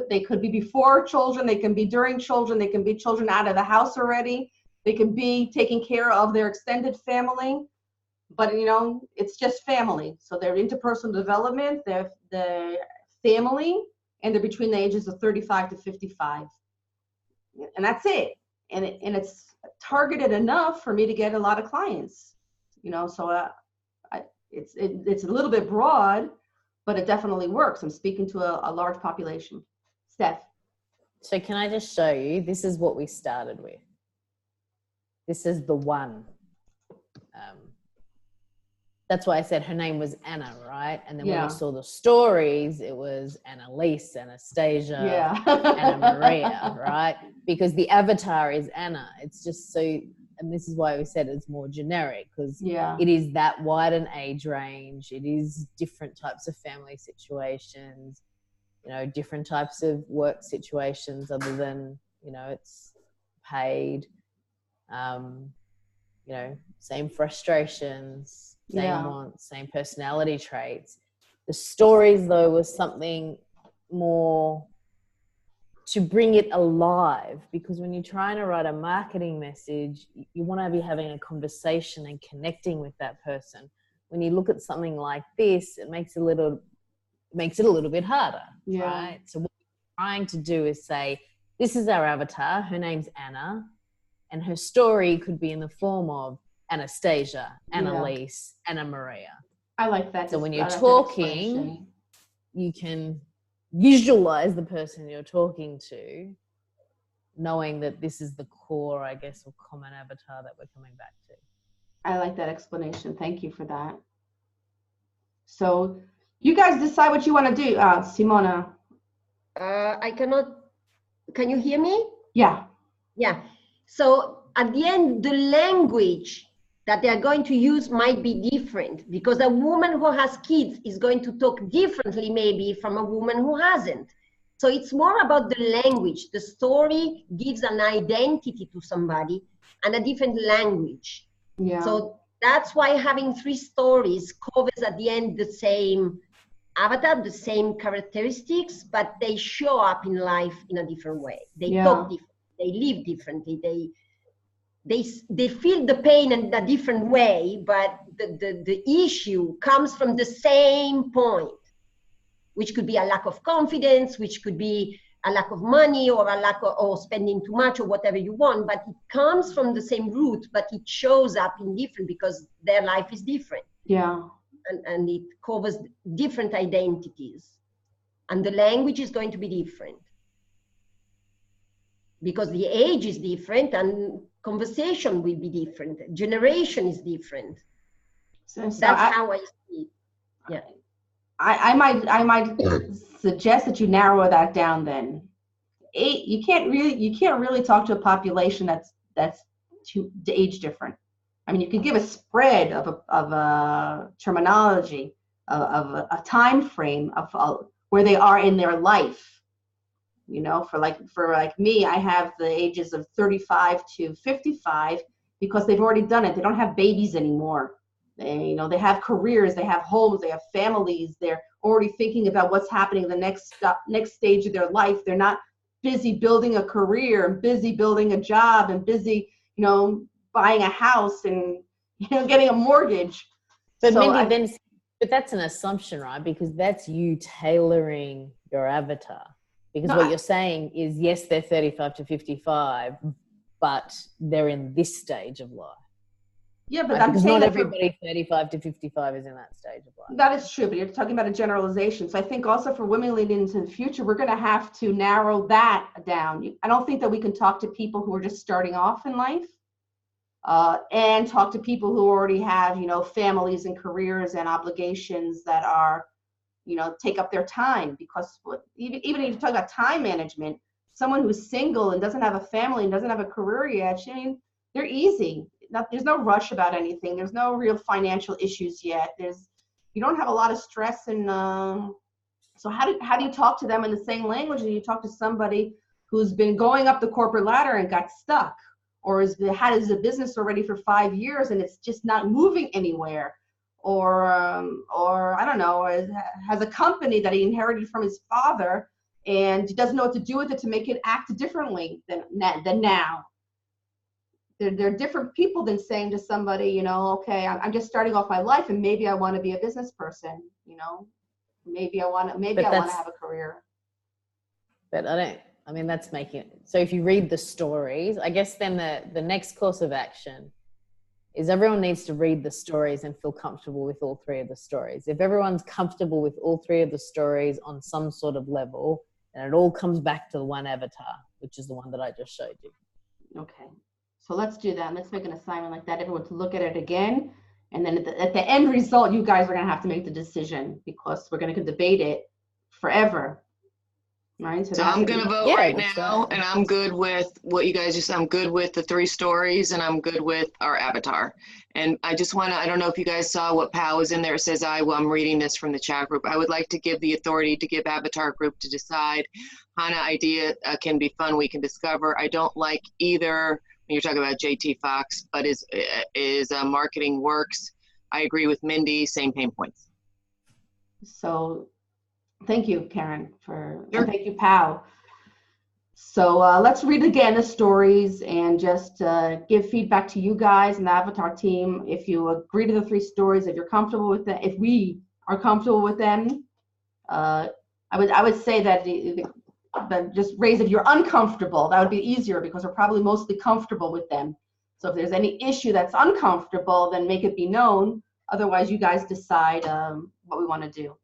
they could be before children, they can be during children, they can be children out of the house already, they can be taking care of their extended family, but it's just family. So they're interpersonal development, they're family, and they're between the ages of 35 to 55. And that's it. And it's targeted enough for me to get a lot of clients, so it's a little bit broad, but it definitely works. I'm speaking to a large population. Steph. So can I just show you, this is what we started with. This is the one. That's why I said her name was Anna, right? And then when we saw the stories, it was Annalise, Anastasia, Anna Maria, right? Because the avatar is Anna. It's just so, and this is why we said it's more generic, because it is that wide an age range. It is different types of family situations, different types of work situations other than, it's paid, same frustrations, same wants, same personality traits. The stories, though, was something more to bring it alive, because when you're trying to write a marketing message, you want to be having a conversation and connecting with that person. When you look at something like this, it makes it a little bit harder, right? So what we're trying to do is say, this is our avatar, her name's Anna, and her story could be in the form of Anastasia, Annalise, Anna Maria. I like that. So when you're talking, you can visualize the person you're talking to, knowing that this is the core, I guess, or common avatar that we're coming back to. I like that explanation. Thank you for that. So you guys decide what you want to do. Simona. I cannot, can you hear me? Yeah. Yeah. So at the end, the language that they are going to use might be different, because a woman who has kids is going to talk differently maybe from a woman who hasn't. So it's more about the language. The story gives an identity to somebody and a different language. Yeah. So that's why having 3 stories covers at the end the same avatar, the same characteristics, but they show up in life in a different way. They talk differently, they live differently, they feel the pain in a different way, but the issue comes from the same point, which could be a lack of confidence, which could be a lack of money, or a lack of, or spending too much, or whatever you want, but it comes from the same root, but it shows up in different, because their life is different. Yeah. And it covers different identities. And the language is going to be different, because the age is different and conversation will be different. Generation is different. So that's how I see it. Yeah. I might suggest that you narrow that down then. You can't really talk to a population that's too age different. I mean, you can give a spread of a terminology, of a time frame of where they are in their life. You know, for like me, I have the ages of 35 to 55 because they've already done it. They don't have babies anymore. They have careers, they have homes, they have families. They're already thinking about what's happening in the next stage of their life. They're not busy building a career and busy building a job and busy, buying a house and, getting a mortgage. But so Mindy, but that's an assumption, right? Because that's you tailoring your avatar. Because what you're saying is, yes, they're 35 to 55, but they're in this stage of life. Yeah, but right? Because not everybody 35 to 55 is in that stage of life. That is true, but you're talking about a generalization. So I think also for women leading into the future, we're going to have to narrow that down. I don't think that we can talk to people who are just starting off in life and talk to people who already have, families and careers and obligations that are, take up their time. Because even if you talk about time management, someone who's single and doesn't have a family and doesn't have a career yet, they're easy. There's no rush about anything. There's no real financial issues yet. You don't have a lot of stress, and so how do you talk to them in the same language as you talk to somebody who's been going up the corporate ladder and got stuck, or has a business already for 5 years and it's just not moving anywhere, or I don't know, has a company that he inherited from his father and he doesn't know what to do with it to make it act differently than now. They're different people than saying to somebody, okay, I'm just starting off my life and maybe I want to be a business person, maybe I want to have a career. But that's making it. So if you read the stories, I guess then the next course of action is everyone needs to read the stories and feel comfortable with all 3 of the stories. If everyone's comfortable with all 3 of the stories on some sort of level, then it all comes back to the one avatar, which is the one that I just showed you. Okay. So let's do that. Let's make an assignment like that, everyone to look at it again. And then at the end result, you guys are going to have to make the decision because we're going to debate it forever. Right? So I'm going to vote right now, and I'm good with what you guys just said. I'm good with the 3 stories, and I'm good with our avatar. And I just want to, I don't know if you guys saw what Pal was in there. It says, I'm reading this from the chat group. I would like to give the authority to give avatar group to decide. Hana idea can be fun. We can discover. I don't like either. You're talking about JT Fox, but is marketing works. I agree with Mindy, same pain points. So thank you, Karen, and thank you, Pal. So let's read again the stories and just give feedback to you guys and the Avatar team. If you agree to the 3 stories, if you're comfortable with them, if we are comfortable with them, I would say that just raise if you're uncomfortable. That would be easier because we're probably mostly comfortable with them. So if there's any issue that's uncomfortable, then make it be known. Otherwise, you guys decide what we want to do.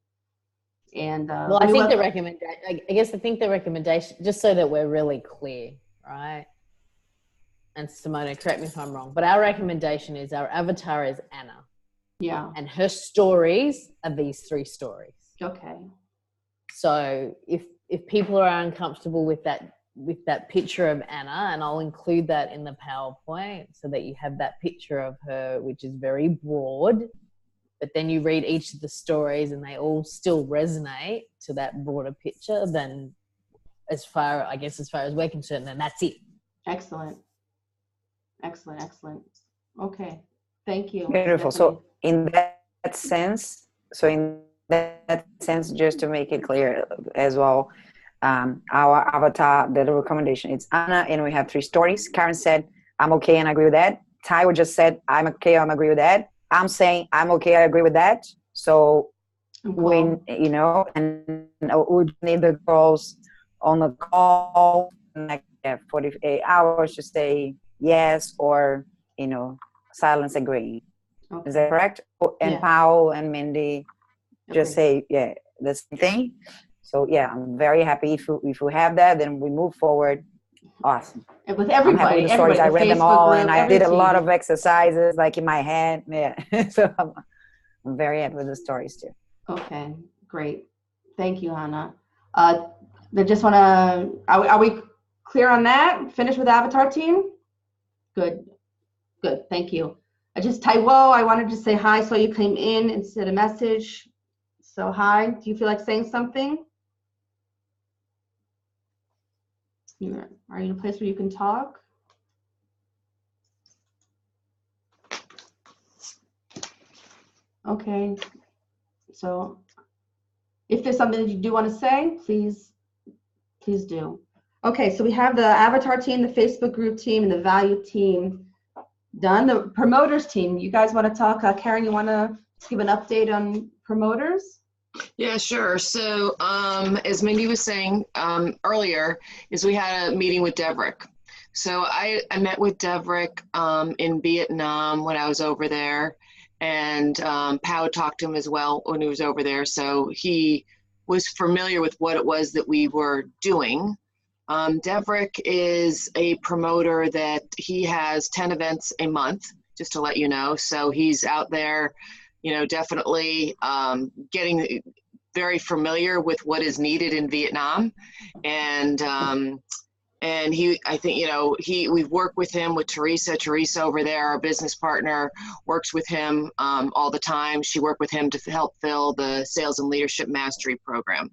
And well, I think the recommendation, I think the recommendation, just so that we're really clear, right? And Simona, correct me if I'm wrong, but our recommendation is our avatar is Anna. Yeah. And her stories are these 3 stories. Okay. So if people are uncomfortable with that picture of Anna, and I'll include that in the PowerPoint so that you have that picture of her, which is very broad, but then you read each of the stories and they all still resonate to that broader picture, then as far as we're concerned, then that's it. Excellent. Excellent, excellent. Okay, thank you. Beautiful. So in that sense, just to make it clear as well, our avatar, the recommendation, it's Anna, and we have 3 stories. Karen said, I'm okay and I agree with that. Tyler just said, I'm okay, I'm agree with that. I'm saying, I'm okay, I agree with that. So when, and we need the girls on the call, like 48 hours to say yes or, silence agreeing. Okay. Is that correct? And Paul and Mindy just say, the same thing. So I'm very happy if we have that, then we move forward. Awesome. And with everybody, I'm happy with the stories. I read them all, and I did a lot of exercises like in my head. Yeah. So I'm very happy with the stories too. Okay, great. Thank you, Hannah. I just want to, are we clear on that? Finish with the Avatar team? Good. Thank you. Taiwo, I wanted to say hi, so you came in and sent a message. So hi, do you feel like saying something? Are you in a place where you can talk? Okay, so if there's something that you do want to say, please do. Okay, so we have the Avatar team, the Facebook group team, and the Value team done. The promoters team, you guys want to talk? Karen, you want to give an update on promoters? Yeah, sure. So as Mindy was saying earlier, is we had a meeting with Devrick. So I met with Devrick in Vietnam when I was over there, and Pao talked to him as well when he was over there. So he was familiar with what it was that we were doing. Devrick is a promoter that he has 10 events a month, just to let you know. So he's out there, definitely getting very familiar with what is needed in Vietnam. And he, I think, we've worked with him, with Teresa. Teresa over there, our business partner, works with him all the time. She worked with him to help fill the Sales and Leadership Mastery program.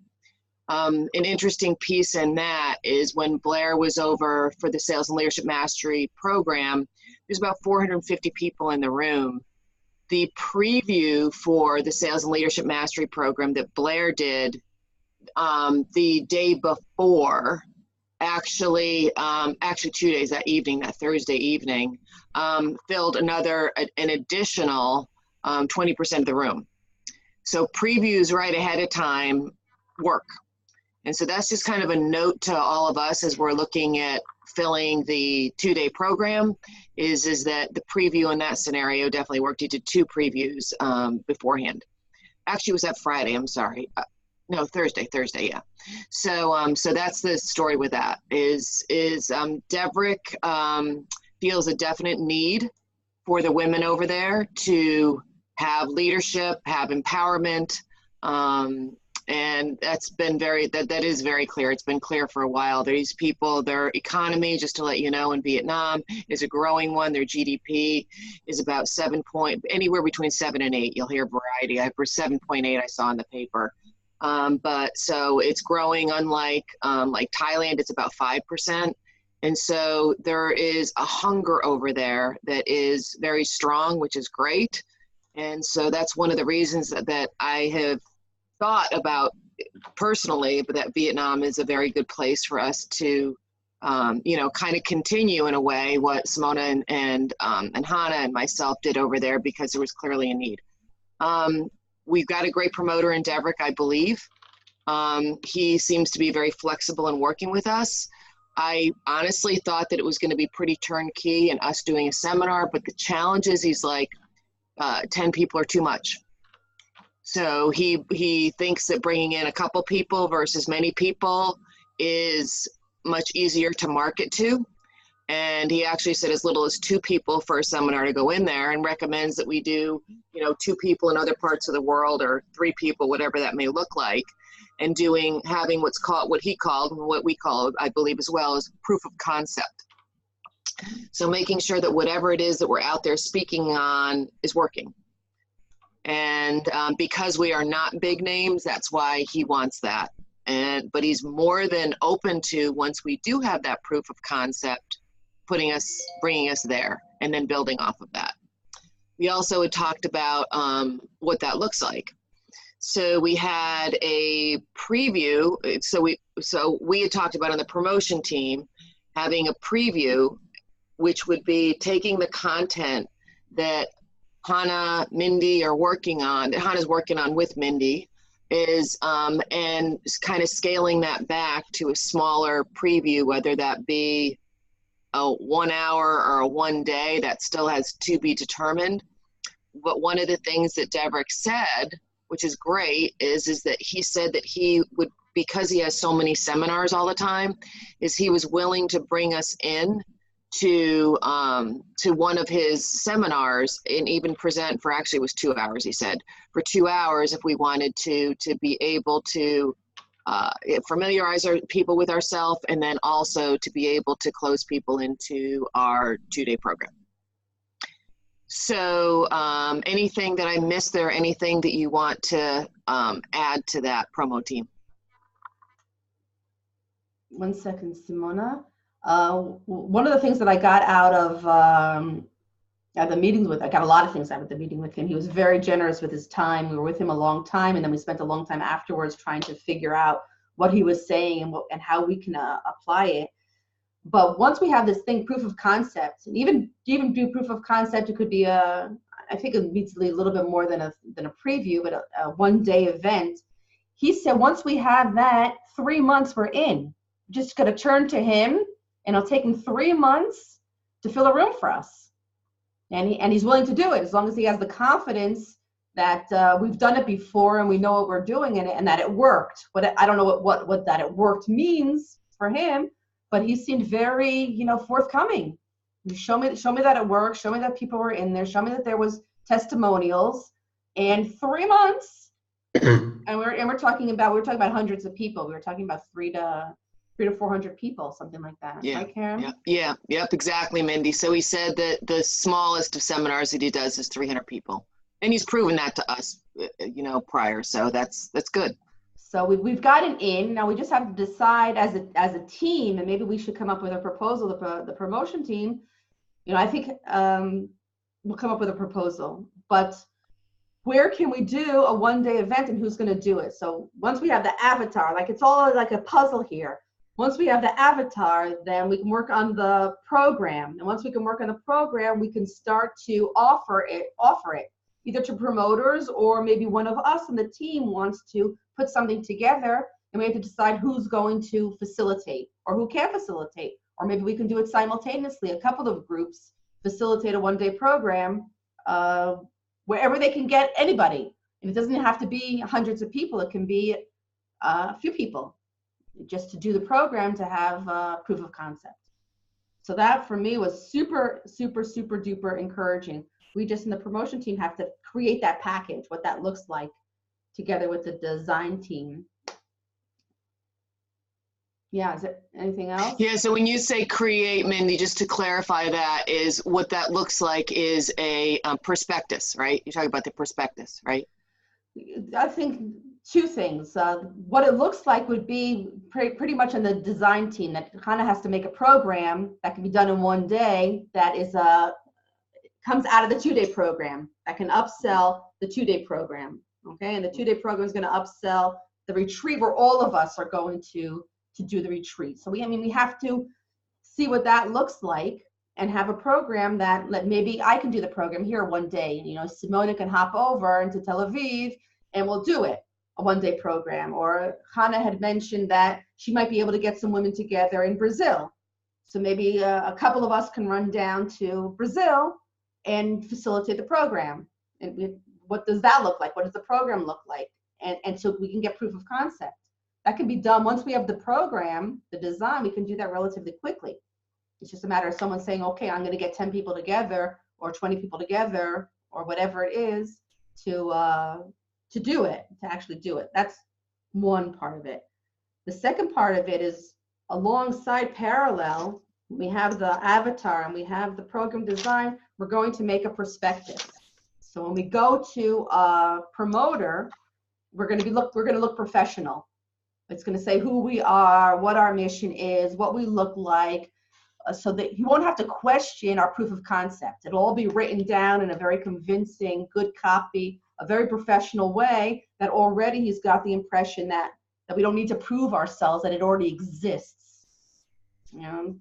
An interesting piece in that is when Blair was over for the Sales and Leadership Mastery program, there's about 450 people in the room. The preview for the Sales and Leadership Mastery program that Blair did the day before, actually 2 days, that evening, that Thursday evening, filled an additional 20% of the room. So previews right ahead of time work. And so that's just kind of a note to all of us as we're looking at filling the 2-day program, is that the preview in that scenario definitely worked. He did 2 previews beforehand. Actually, it was that Friday, I'm sorry. No, Thursday, yeah. So that's the story with that, is Devrick feels a definite need for the women over there to have leadership, have empowerment, and that's been that is very clear. It's been clear for a while. These people, their economy, just to let you know, in Vietnam is a growing one. Their GDP is about anywhere between 7 and 8. You'll hear variety. I heard 7.8 I saw in the paper. But so it's growing, unlike like Thailand, it's about 5%. And so there is a hunger over there that is very strong, which is great. And so that's one of the reasons that I have thought about personally, but that Vietnam is a very good place for us to you know, kind of continue in a way what Simona and Hannah and myself did over there, because there was clearly a need. We've got a great promoter in Deverick, I believe. He seems to be very flexible in working with us. I honestly thought that it was going to be pretty turnkey and us doing a seminar, but the challenge is he's like, 10 people are too much. So he thinks that bringing in a couple people versus many people is much easier to market to. And he actually said as little as 2 people for a seminar to go in there, and recommends that we do, you know, 2 people in other parts of the world, or 3 people, whatever that may look like, and having what he called, and what we call, I believe as well, is proof of concept. So making sure that whatever it is that we're out there speaking on is working. And because we are not big names, that's why he wants that. But he's more than open to, once we do have that proof of concept, bringing us there, and then building off of that. We also had talked about what that looks like. So we had a preview. So we had talked about on the promotion team having a preview, which would be taking the content that Hannah, Mindy are working on, that Hannah's working on with Mindy, and kind of scaling that back to a smaller preview, whether that be a 1 hour or a 1 day, that still has to be determined. But one of the things that Deverick said, which is great, is that he said that he would, because he has so many seminars all the time, is he was willing to bring us in to one of his seminars and even present for, actually it was 2 hours, he said, for 2 hours, if we wanted to be able to familiarize our people with ourselves, and then also to be able to close people into our 2-day program. So anything that I missed there, anything that you want to add to that promo team? 1 second, Simona. One of the things that I got out of the meetings with, I got a lot of things out of the meeting with him. He was very generous with his time. We were with him a long time, and then we spent a long time afterwards trying to figure out what he was saying and how we can apply it. But once we have this thing, proof of concept, and even do proof of concept, it could be I think it needs to be a little bit more than a preview, but a 1-day event. He said once we have that, 3 months we're in. Just going to turn to him, and it'll take him 3 months to fill a room for us. And he's willing to do it as long as he has the confidence that we've done it before and we know what we're doing in it, and that it worked. But I don't know what that it worked means for him, but he seemed very, forthcoming. Show me that it worked. Show me that people were in there. Show me that there was testimonials. And 3 months, and we're talking about hundreds of people. We were talking about 300 to 400 people, something like that. Yeah. Right, Karen? Yeah. Yep. Exactly, Mindy. So he said that the smallest of seminars that he does is 300 people, and he's proven that to us, prior. So that's good. So we've gotten in. Now we just have to decide as a team, and maybe we should come up with a proposal. The promotion team, I think we'll come up with a proposal. But where can we do a 1-day event, and who's going to do it? So once we have the avatar, like it's all like a puzzle here. Once we have the avatar, then we can work on the program. And once we can work on the program, we can start to offer it either to promoters, or maybe one of us on the team wants to put something together, and we have to decide who's going to facilitate or who can facilitate. Or maybe we can do it simultaneously. A couple of groups facilitate a 1-day program wherever they can get anybody. And it doesn't have to be hundreds of people. It can be a few people, just to do the program, to have proof of concept. So that for me was super, super, super duper encouraging. We just in the promotion team have to create that package, what that looks like, together with the design team. Yeah, is there anything else? Yeah, so when you say create, Mindy, just to clarify, that is what that looks like is a prospectus, right? You're talking about the prospectus, right? I think 2 things. What it looks like would be pretty much in the design team that kind of has to make a program that can be done in 1 day that is comes out of the 2-day program that can upsell the 2-day program. Okay, and the 2-day program is going to upsell the retreat where all of us are going to do the retreat. So we have to see what that looks like and have a program that maybe I can do the program here one day. You know, Simona can hop over into Tel Aviv and we'll do it, a one-day program. Or Hannah had mentioned that she might be able to get some women together in Brazil. So maybe a couple of us can run down to Brazil and facilitate the program. And what does that look like? What does the program look like? And so we can get proof of concept. That can be done once we have the program, the design, we can do that relatively quickly. It's just a matter of someone saying, okay, I'm going to get 10 people together or 20 people together or whatever it is to do it, to actually do it. That's one part of it. The second part of it is alongside parallel, we have the avatar and we have the program design, we're going to make a prospectus. So when we go to a promoter, we're going to look professional. It's going to say who we are, what our mission is, what we look like, so that you won't have to question our proof of concept. It'll all be written down in a very convincing, good copy, a very professional way that already he's got the impression that we don't need to prove ourselves, that it already exists. You know?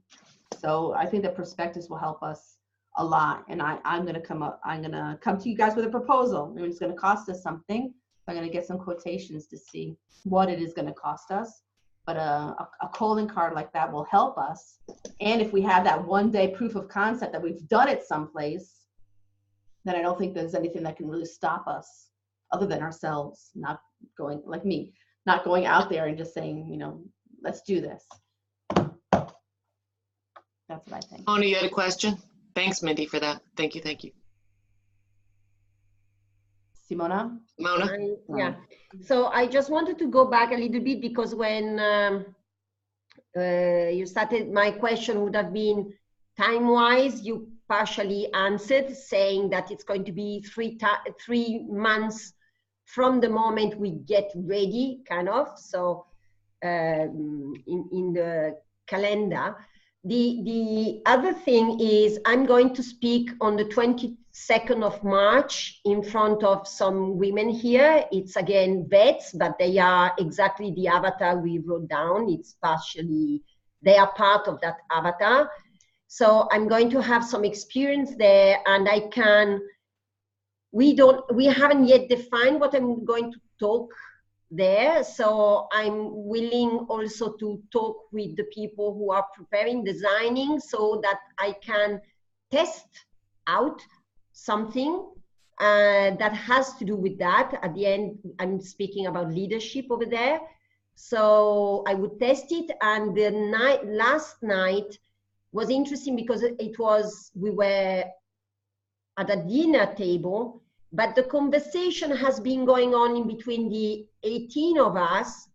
So I think the prospectus will help us a lot. And I'm going to come to you guys with a proposal. I mean, it's going to cost us something. I'm going to get some quotations to see what it is going to cost us. But a calling card like that will help us. And if we have that one-day proof of concept that we've done it someplace, then I don't think there's anything that can really stop us other than ourselves, not going, like me, not going out there and just saying, you know, let's do this. That's what I think. Mona, you had a question? Thanks, Mindy, for that. Thank you, thank you. Simona? Mona? Yeah. So I just wanted to go back a little bit because when you started, my question would have been time-wise, you partially answered saying that it's going to be 3 months from the moment we get ready, kind of. So in the calendar. The other thing is I'm going to speak on the 22nd of March in front of some women here. It's again vets, but they are exactly the avatar we wrote down. It's partially, they are part of that avatar. So I'm going to have some experience there, and I can, we haven't yet defined what I'm going to talk there. So I'm willing also to talk with the people who are preparing, designing, so that I can test out something that has to do with that. At the end, I'm speaking about leadership over there. So I would test it. And the last night was interesting because we were at a dinner table, but the conversation has been going on in between the 18 of us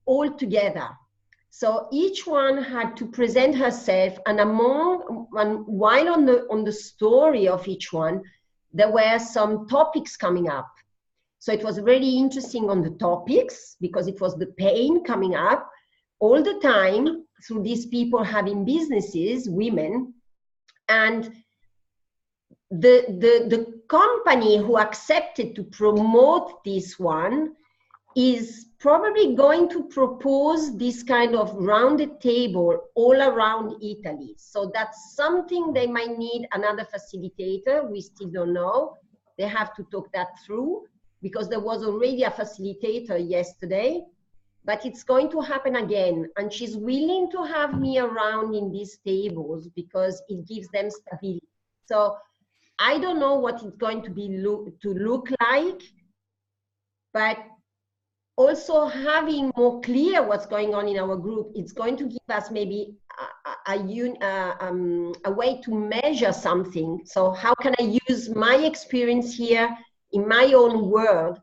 all together. So each one had to present herself, and while on the story of each one, there were some topics coming up. So it was really interesting on the topics because it was the pain coming up all the time through these people having businesses, women, and the company who accepted to promote this one is probably going to propose this kind of rounded table all around Italy. So that's something they might need another facilitator. We still don't know. They have to talk that through because there was already a facilitator yesterday, but it's going to happen again. And she's willing to have me around in these tables because it gives them stability. So I don't know what it's going to be look like, but also having more clear what's going on in our group, it's going to give us maybe a way to measure something. So how can I use my experience here in my own world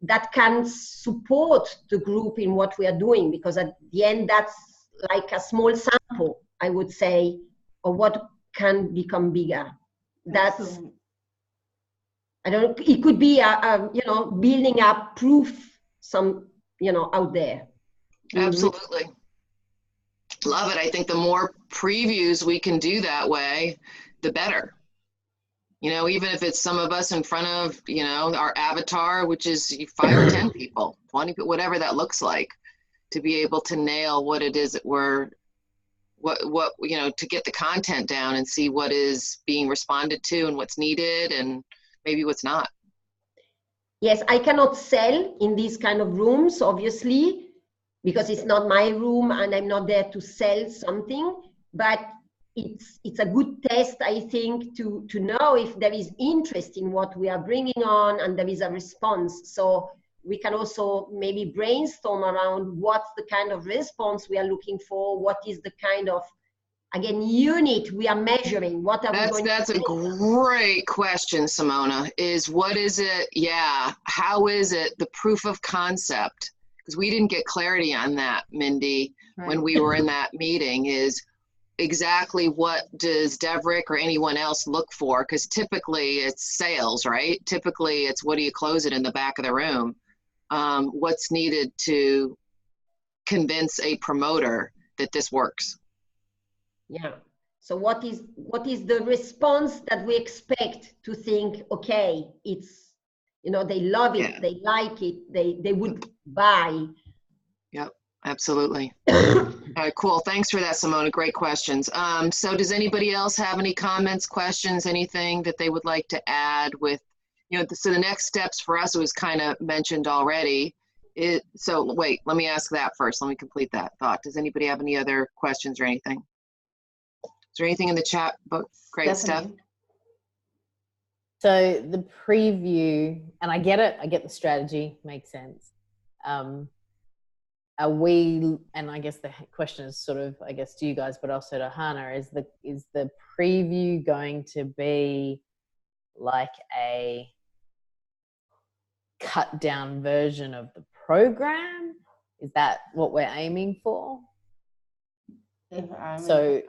that can support the group in what we are doing? Because at the end, that's like a small sample, I would say, of what can become bigger. That's, I don't know, it could be you know, building up proof some, you know, out there. Absolutely. Love it. I think the more previews we can do that way, the better. You know, even if it's some of us in front of, you know, our avatar, which is 5 or 10 people, 20, whatever that looks like, to be able to nail what it is that we're what to get the content down and see what is being responded to and what's needed and maybe what's not. Yes, I cannot sell in these kind of rooms, obviously, because it's not my room and I'm not there to sell something, but it's a good test, I think, to know if there is interest in what we are bringing on and there is a response. So we can also maybe brainstorm around what's the kind of response we are looking for, what is the kind of, again, unit we are measuring. What are we going That's to a great question, Simona, is what is it? Yeah. How is it the proof of concept? Because we didn't get clarity on that, Mindy, when we were in that meeting, is exactly what does Devrick or anyone else look for? Because typically it's sales, right? Typically it's what do you close it in the back of the room? What's needed to convince a promoter that this works? Yeah. So what is the response that we expect to think, okay, it's, they love it, they like it, they would buy. Yep, absolutely. All right, cool. Thanks for that, Simona. Great questions. So does anybody else have any comments, questions, anything that they would like to add with, so the next steps for us, it was kind of mentioned already. So wait, let me ask that first. Let me complete that thought. Does anybody have any other questions or anything? Is there anything in the chat? Great stuff. So the preview, and I get it, I get the strategy, makes sense. Are we, and I guess the question is sort of, I guess, to you guys, but also to Hannah, is the preview going to be like a cut down version of the program? Is that what we're aiming for? So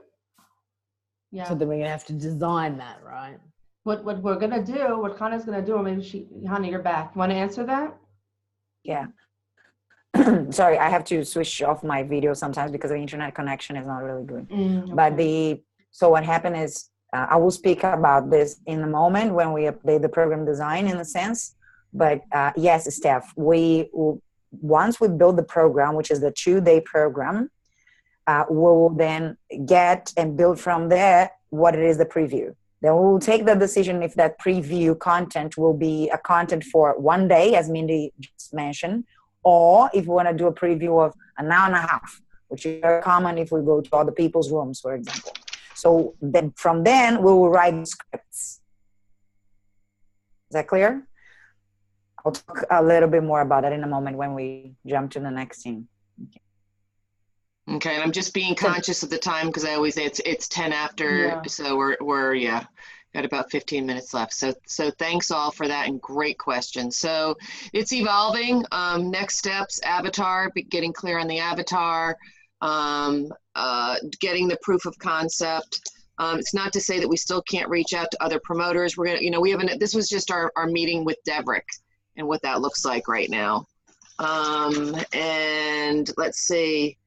then we're gonna have to design that, right? What we're gonna do, what Hannah's gonna do, or maybe Hannah, you're back. You want to answer that? Yeah. Sorry, I have to switch off my video sometimes because the internet connection is not really good. Okay. But so what happened is, I will speak about this in a moment when we update the program design in a sense. But yes, Steph, once we build the program, which is the 2-day program, we'll then get and build from there what it is the preview. Then we'll take the decision if that preview content will be a content for 1 day, as Mindy just mentioned, or if we want to do a preview of an hour and a half, which is very common if we go to other people's rooms, for example. So then from then, we will write scripts. Is that clear? I'll talk a little bit more about that in a moment when we jump to the next scene. Okay, and I'm just being conscious of the time because I always say it's 10 after, so we're got about 15 minutes left. So thanks all for that and great questions. So it's evolving. Next steps, avatar, getting clear on the avatar, getting the proof of concept. It's not to say that we still can't reach out to other promoters. We're gonna, this was just our meeting with Devrick and what that looks like right now. And let's see.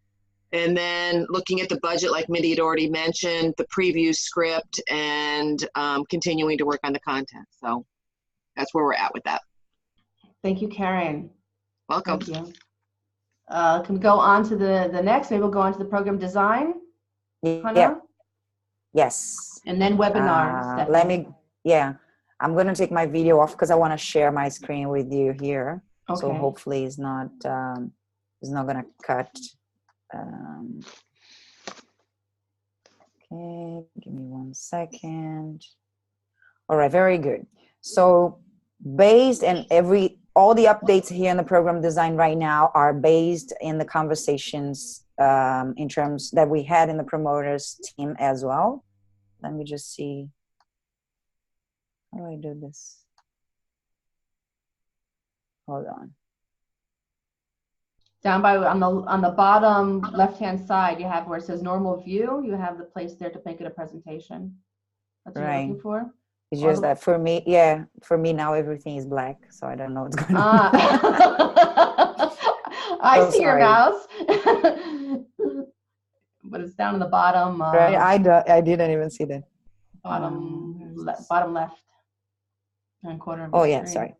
And then looking at the budget, like Mindy had already mentioned, the preview script, and continuing to work on the content. So that's where we're at with that. Thank you, Karen. Welcome. Thank you. Can we go on to the next? Maybe we'll go on to the program design. Yeah. Yes. And then webinar. I'm going to take my video off because I want to share my screen with you here. Okay. So hopefully it's not going to cut. Okay, give me 1 second. All right, very good. So based and all the updates here in the program design right now are based in the conversations in terms that we had in the promoters team as well. Let me just see. How do I do this? Hold on. Down by on the bottom left-hand side, you have where it says normal view. You have the place there to make it a presentation. That's what you're looking for. It's just that for me now everything is black, so I don't know what's going on. I see your mouse, but it's down in the bottom. Right, I didn't even see that. Bottom left hand corner of the Oh yeah, screen. sorry.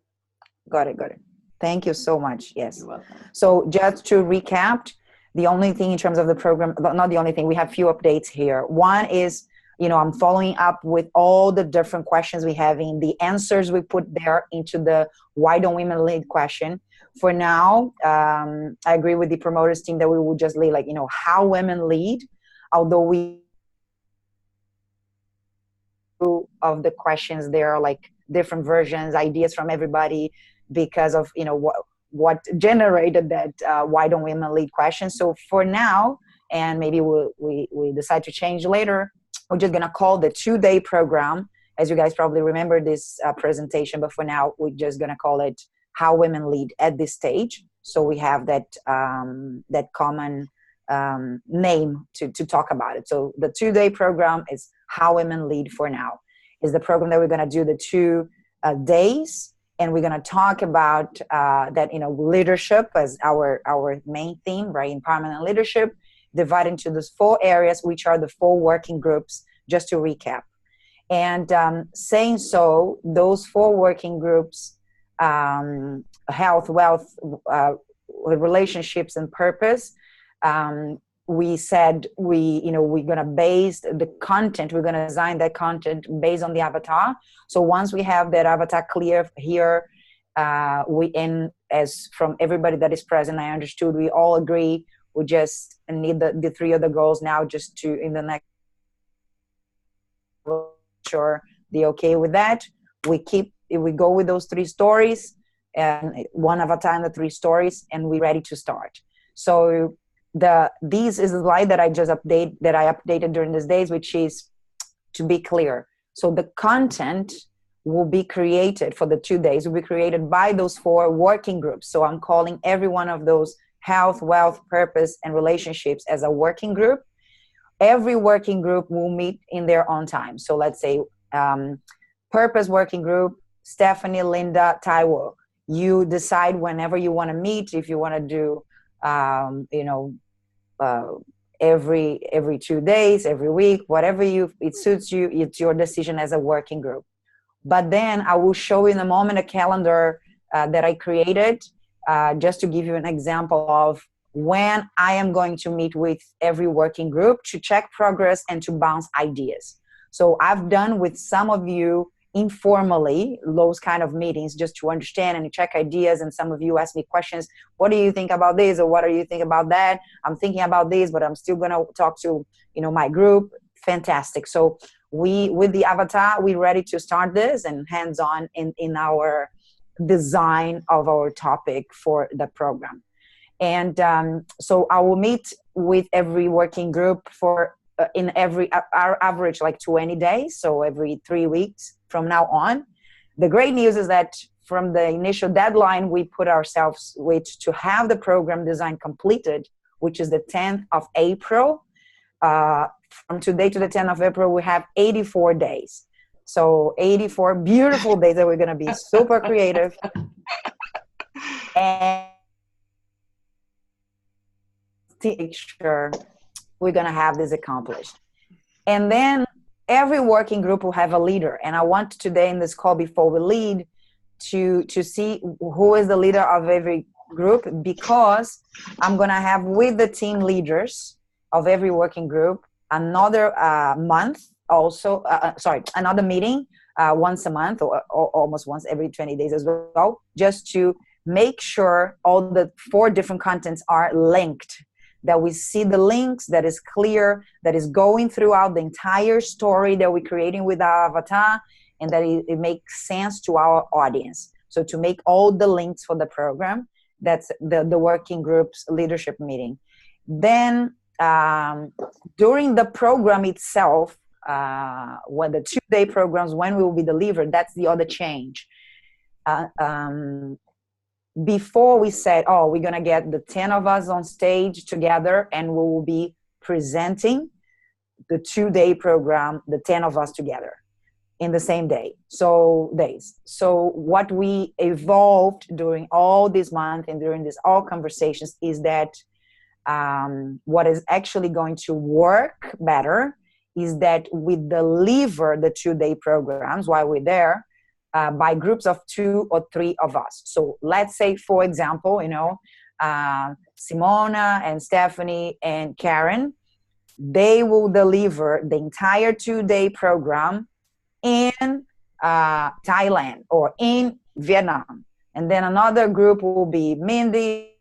Got it. Thank you so much. Yes. You're welcome. So just to recap, the only thing in terms of the program, not the only thing, we have few updates here. One is, I'm following up with all the different questions we have in the answers we put there into the why don't women lead question. For now, I agree with the promoters team that we will just lead how women lead, although we of the questions there are like different versions, ideas from everybody because of what generated that why don't women lead question. So for now, and maybe we decide to change later, we're just gonna call the 2-day program, as you guys probably remember this presentation, but for now we're just gonna call it how women lead at this stage. So we have that that common name to talk about it. So the 2-day program is how women lead for now. Is the program that we're gonna do the 2 days, and we're gonna talk about that leadership as our main theme, right? Empowerment and leadership, divided into those 4 areas, which are the 4 working groups, just to recap. And saying so, those 4 working groups, health, wealth, relationships, and purpose, we said we're going to base the content, we're going to design that content based on the avatar. So once we have that avatar clear here, as from everybody that is present, I understood we all agree we just need the 3 other goals now, just to in the next sure they're okay with that. We go with those 3 stories, and one avatar and the 3 stories, and we're ready to start. So this is a slide that I updated during these days, which is to be clear. So the content will be created for the 2 days, will be created by those 4 working groups. So I'm calling every one of those health, wealth, purpose, and relationships as a working group. Every working group will meet in their own time. So let's say purpose working group, Stephanie, Linda, Taiwo. You decide whenever you want to meet, if you want to do every 2 days, every week, whatever it suits you, it's your decision as a working group. But then I will show you in a moment a calendar that I created, just to give you an example of when I am going to meet with every working group to check progress and to bounce ideas. So I've done with some of you informally those kind of meetings just to understand and check ideas, and some of you ask me questions, what do you think about this, or what do you think about that? I'm thinking about this, but I'm still going to talk to my group. Fantastic. So with the avatar, we're ready to start this and hands-on in our design of our topic for the program. And so I will meet with every working group for our average like 20 days, so every 3 weeks from now on. The great news is that from the initial deadline we put ourselves with to have the program design completed, which is the 10th of April. From today to the 10th of April, we have 84 days. So 84 beautiful days that we're going to be super creative. And to make sure we're going to have this accomplished. And then every working group will have a leader. And I want today in this call, before we lead, to see who is the leader of every group, because I'm going to have with the team leaders of every working group another month also, another meeting once a month, or almost once every 20 days as well, just to make sure all the 4 different contents are linked, that we see the links, that is clear, that is going throughout the entire story that we're creating with our avatar, and that it makes sense to our audience. So to make all the links for the program, that's the working group's leadership meeting. Then during the program itself, when the 2-day programs, when we will be delivered, that's the other change. Before we said, we're going to get the 10 of us on stage together and we will be presenting the 2-day program, the 10 of us together in the same day. So what we evolved during all this month and during this all conversations is that what is actually going to work better is that we deliver the 2-day programs while we're there by groups of 2 or 3 of us. So let's say, for example, Simona and Stephanie and Karen, they will deliver the entire 2-day program in Thailand or in Vietnam. And then another group will be Mindy,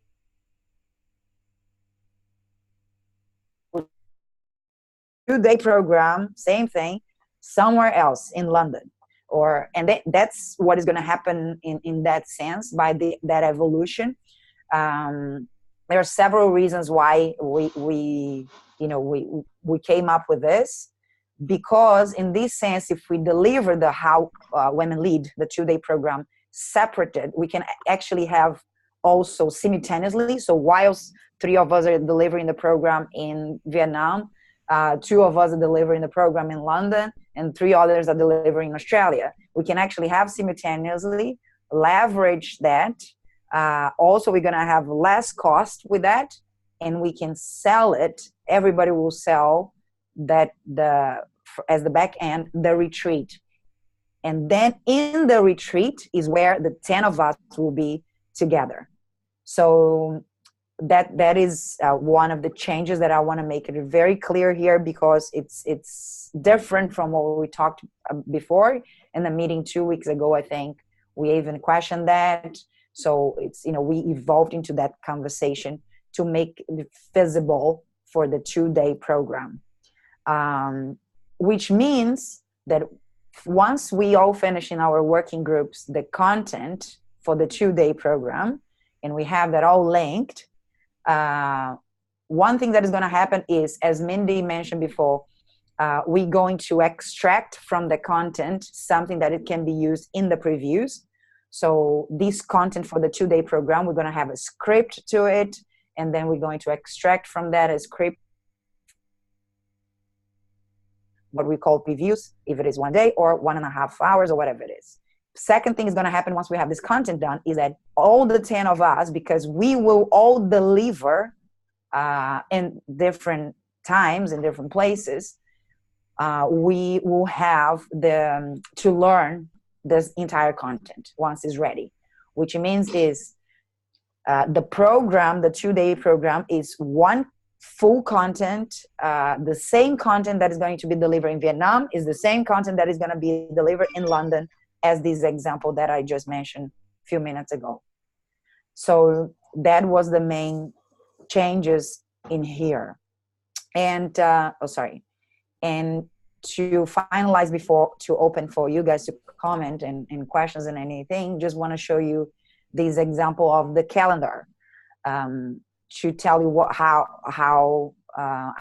2-day program, same thing, somewhere else in London. That's what is going to happen in that sense by that evolution. There are several reasons why we came up with this, because in this sense, if we deliver the How Women Lead, the 2-day program, separated, we can actually have also simultaneously. So whilst 3 of us are delivering the program in Vietnam, 2 of us are delivering the program in London, and 3 others are delivering in Australia. We can actually have simultaneously, leverage that. Also, we're going to have less cost with that, and we can sell it. Everybody will sell that as the back end, the retreat. And then in the retreat is where the 10 of us will be together. So that is one of the changes that I want to make it very clear here, because it's different from what we talked before in the meeting 2 weeks ago. I think we even questioned that. So it's, we evolved into that conversation to make it feasible for the 2-day program, which means that once we all finish in our working groups the content for the 2-day program, and we have that all linked, one thing that is going to happen is, as Mindy mentioned before, we're going to extract from the content something that it can be used in the previews. So this content for the 2-day program, we're going to have a script to it, and then we're going to extract from that a script, what we call previews, if it is 1 day or 1.5 hours or whatever it is. Second thing is going to happen once we have this content done is that all the 10 of us, because we will all deliver in different times, in different places, we will have to learn this entire content once it's ready, which means is the program, the 2-day program, is one full content. The same content that is going to be delivered in Vietnam is the same content that is going to be delivered in London, as this example that I just mentioned a few minutes ago. So that was the main changes in here. And and to finalize, before to open for you guys to comment and questions and anything, just want to show you this example of the calendar, to tell you how I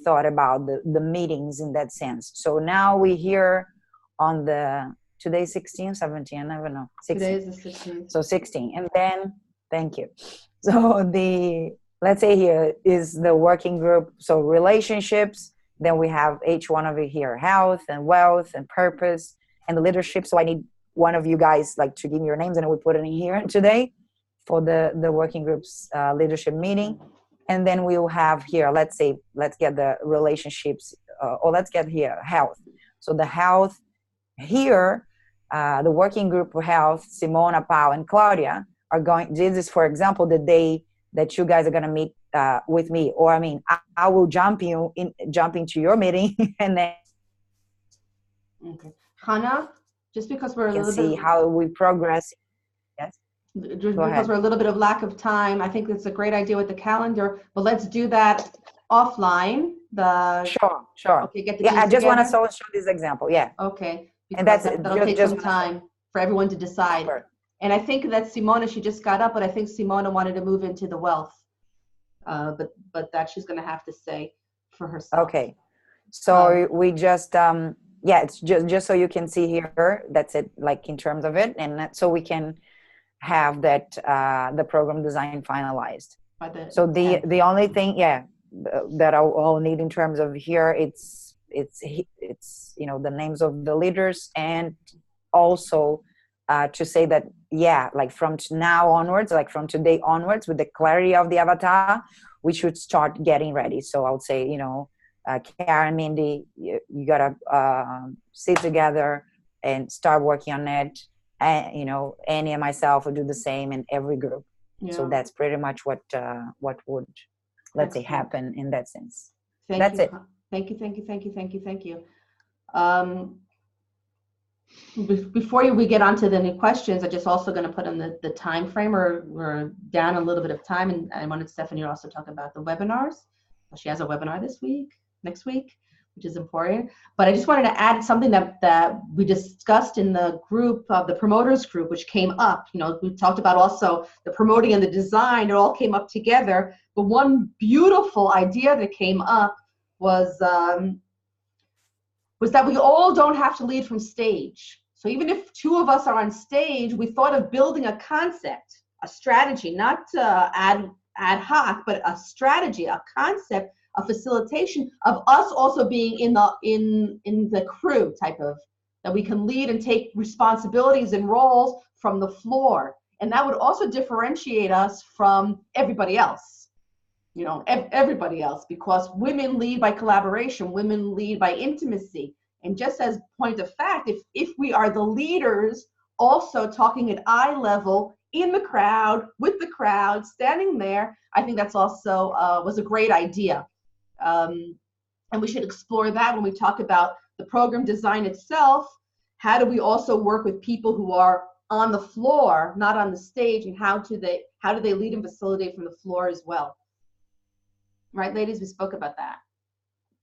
thought about the meetings in that sense. So now we're here on today's 16, 17, I never know. 16. Today is the 16th. So 16, and then, thank you. So let's say here is the working group, so relationships, then we have each one over here, health and wealth and purpose and the leadership. So I need one of you guys to give me your names, and we put it in here today for the working group's leadership meeting. And then we'll have here, let's get the relationships, or let's get here, health. So the health here, the working group for health, Simona, Pau, and Claudia are going, this is, for example, the day that you guys are going to meet with me, or I will jump into your meeting, and then Okay. Hannah, just because we're a little see bit, how we progress. Yes. just because we're a little bit of lack of time, I think it's a great idea with the calendar, but let's do that offline. Sure. Okay, get the I teams just want to together. show this example. Yeah. Okay. And that's that'll take some time for everyone to decide. Sure. And I think that Simona, she just got up, but I think Simona wanted to move into the wealth. But that she's going to have to say for herself. Okay. So we just, it's just so you can see here, that's it, in terms of it. And so we can have that, the program design finalized. So the only thing, that I'll need in terms of here, it's the names of the leaders, and also to say that, from now onwards, from today onwards, with the clarity of the avatar, we should start getting ready. So I would say, Karen, Mindy, you gotta sit together and start working on it. And, Annie and myself will do the same in every group. So that's pretty much what would, let's say, Excellent. happen in that sense. Thank That's you. it. Thank you, thank you, thank you, thank you, thank you. Before we get on to the new questions, I'm just also going to put in the time frame. We're down a little bit of time, and I wanted Stephanie to also talk about the webinars. She has a webinar next week, which is important. But I just wanted to add something that we discussed in the group, the promoters group, which came up. You know, we talked about also the promoting and the design. It all came up together. But one beautiful idea that came up was that we all don't have to lead from stage. So even if two of us are on stage, we thought of building a concept, a strategy, not ad hoc, but a strategy, a concept, a facilitation of us also being in the crew type of, that we can lead and take responsibilities and roles from the floor. And that would also differentiate us from everybody else. You know, everybody else, because women lead by collaboration, women lead by intimacy. And just as point of fact, if we are the leaders also talking at eye level in the crowd, with the crowd, standing there, I think that's also was a great idea. And we should explore that when we talk about the program design itself. How do we also work with people who are on the floor, not on the stage, and how do they lead and facilitate from the floor as well? Right, ladies, we spoke about that.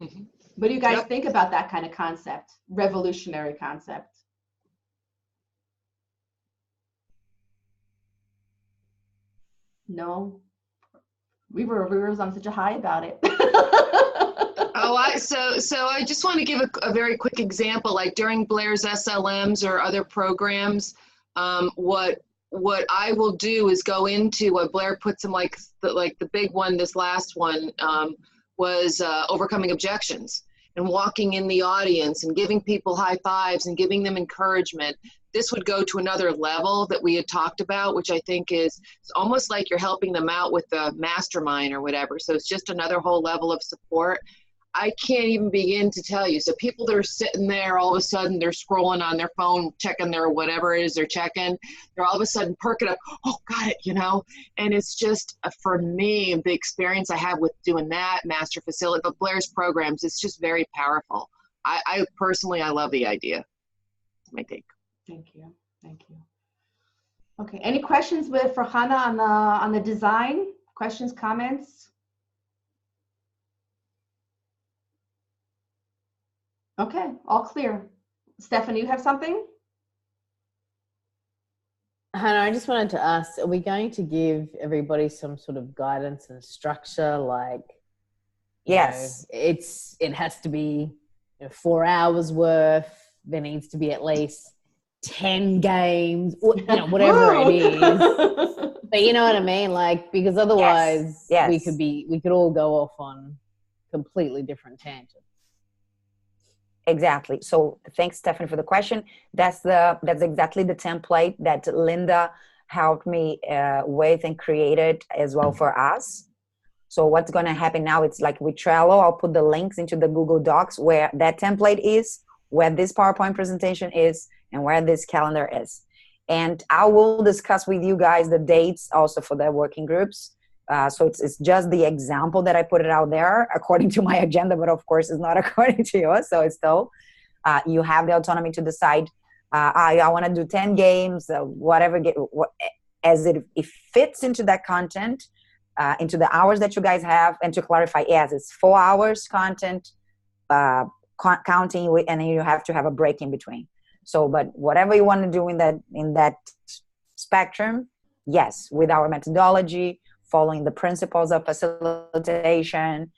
Mm-hmm. What do you guys think about that kind of concept, revolutionary concept? No, we were on such a high about it. So I just want to give a very quick example. Like during Blair's SLMs or other programs, what I will do is go into what Blair puts in, like the big one. This last one was overcoming objections and walking in the audience and giving people high fives and giving them encouragement. This would go to another level that we had talked about, which I think is it's almost like you're helping them out with the mastermind or whatever. So it's just another whole level of support. I can't even begin to tell you. So people that are sitting there, all of a sudden they're scrolling on their phone, checking their whatever it is they're checking. They're all of a sudden perking up, oh, got it, you know? And it's just, for me, the experience I have with doing that, master facility, but Blair's programs, it's just very powerful. I personally, I love the idea. That's my take. Thank you, thank you. Okay, any questions for Hannah on the design? Questions, comments? Okay, all clear. Stephanie, you have something? Hannah, I just wanted to ask, are we going to give everybody some sort of guidance and structure? Like, yes, it has to be 4 hours worth. There needs to be at least 10 games, or, whatever it is. But you know what I mean? Like, because otherwise yes. we could all go off on completely different tangents. Exactly. So thanks, Stephanie, for the question. That's exactly the template that Linda helped me with and created as well for us. So what's going to happen now, it's like with Trello, I'll put the links into the Google Docs where that template is, where this PowerPoint presentation is, and where this calendar is. And I will discuss with you guys the dates also for the working groups. So it's just the example that I put it out there according to my agenda, but of course it's not according to yours. So it's still, you have the autonomy to decide, I want to do 10 games, whatever, as it fits into that content, into the hours that you guys have. And to clarify, yes, it's 4 hours content, counting, and then you have to have a break in between. So, but whatever you want to do in that spectrum, yes, with our methodology, following the principles of facilitation,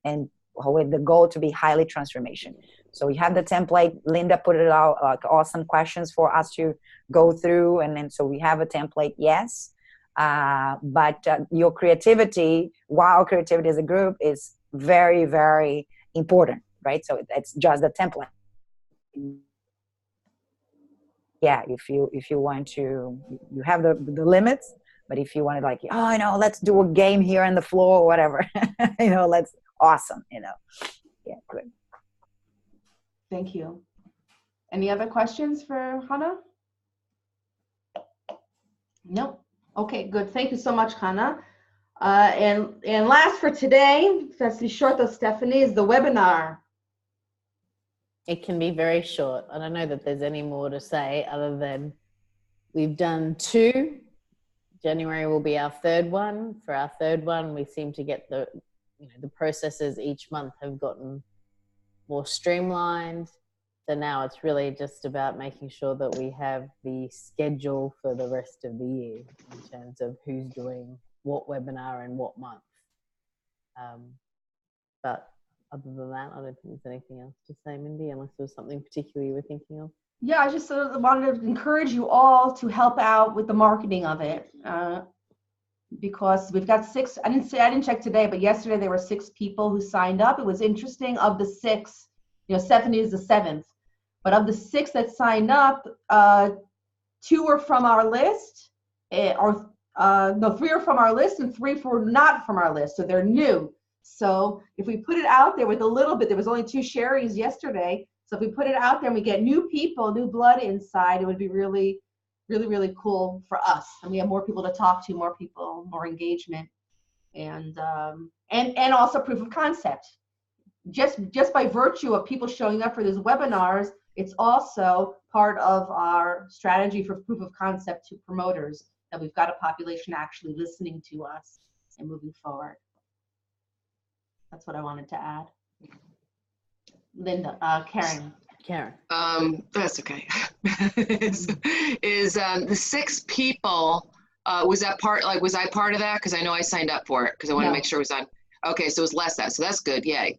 and with the goal to be highly transformation. So we have the template. Linda put it out, like awesome questions for us to go through, and then so we have a template, yes. But your creativity, while creativity as a group is very, very important, right? So it's just the template. Yeah, if you want to, you have the limits. But if you want to, like, let's do a game here on the floor or whatever, awesome, Yeah, good. Thank you. Any other questions for Hannah? Nope. Okay, good. Thank you so much, Hannah. And last for today, let's be short though, Stephanie, is the webinar. It can be very short. I don't know that there's any more to say other than we've done 2. January will be our 3rd one. For our 3rd one, we seem to get the processes each month have gotten more streamlined. So now it's really just about making sure that we have the schedule for the rest of the year in terms of who's doing what webinar and what month. But other than that, I don't think there's anything else to say, Mindy, unless there's something particular you were thinking of. Yeah, I just wanted to encourage you all to help out with the marketing of it, because we've got 6. I didn't check today, but yesterday there were 6 people who signed up. It was interesting. Of the 6, Stephanie is the 7th, but of the 6 that signed up, 2 were from our list, or 3 are from our list, and 3 were not from our list, so they're new. So if we put it out there with a little bit, there was only 2 sharings yesterday. So if we put it out there and we get new people, new blood inside, it would be really, really, really cool for us. And we have more people to talk to, more people, more engagement, and also proof of concept. Just by virtue of people showing up for these webinars, it's also part of our strategy for proof of concept to promoters, that we've got a population actually listening to us and moving forward. That's what I wanted to add. Linda, Karen. That's okay. is the 6 people, was I part of that? Because I know I signed up for it because I want to make sure it was on. Okay, so it was less that, so that's good, yay.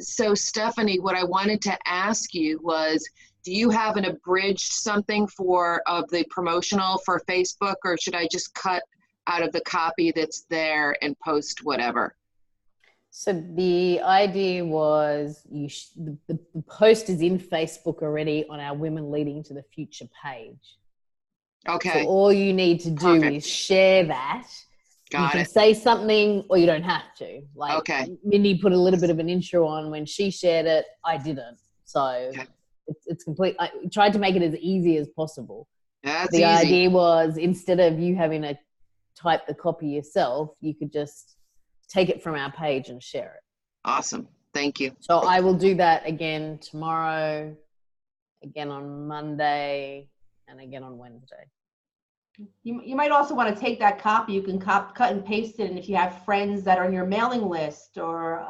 So Stephanie, what I wanted to ask you was, do you have an abridged something of the promotional for Facebook, or should I just cut out of the copy that's there and post whatever? So the idea was the post is in Facebook already on our Women Leading to the Future page. Okay. So all you need to do is share that. You can say something or you don't have to. Like, okay. Mindy put a little bit of an intro on when she shared it. I didn't. So it's complete. I tried to make it as easy as possible. That's the idea was, instead of you having to type the copy yourself, you could just take it from our page and share it. Awesome. Thank you. So I will do that again tomorrow, again on Monday, and again on Wednesday. You might also want to take that copy. You can cut and paste it, and if you have friends that are on your mailing list or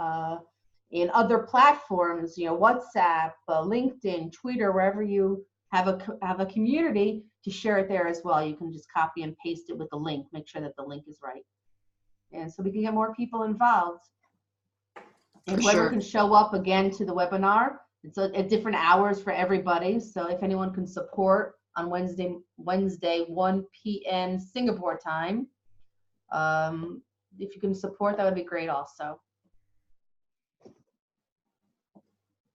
in other platforms, WhatsApp, LinkedIn, Twitter, wherever you have a community, to share it there as well. You can just copy and paste it with the link. Make sure that the link is right. And so we can get more people involved. And whoever can show up again to the webinar, it's at different hours for everybody. So if anyone can support on Wednesday 1 p.m. Singapore time, if you can support, that would be great also.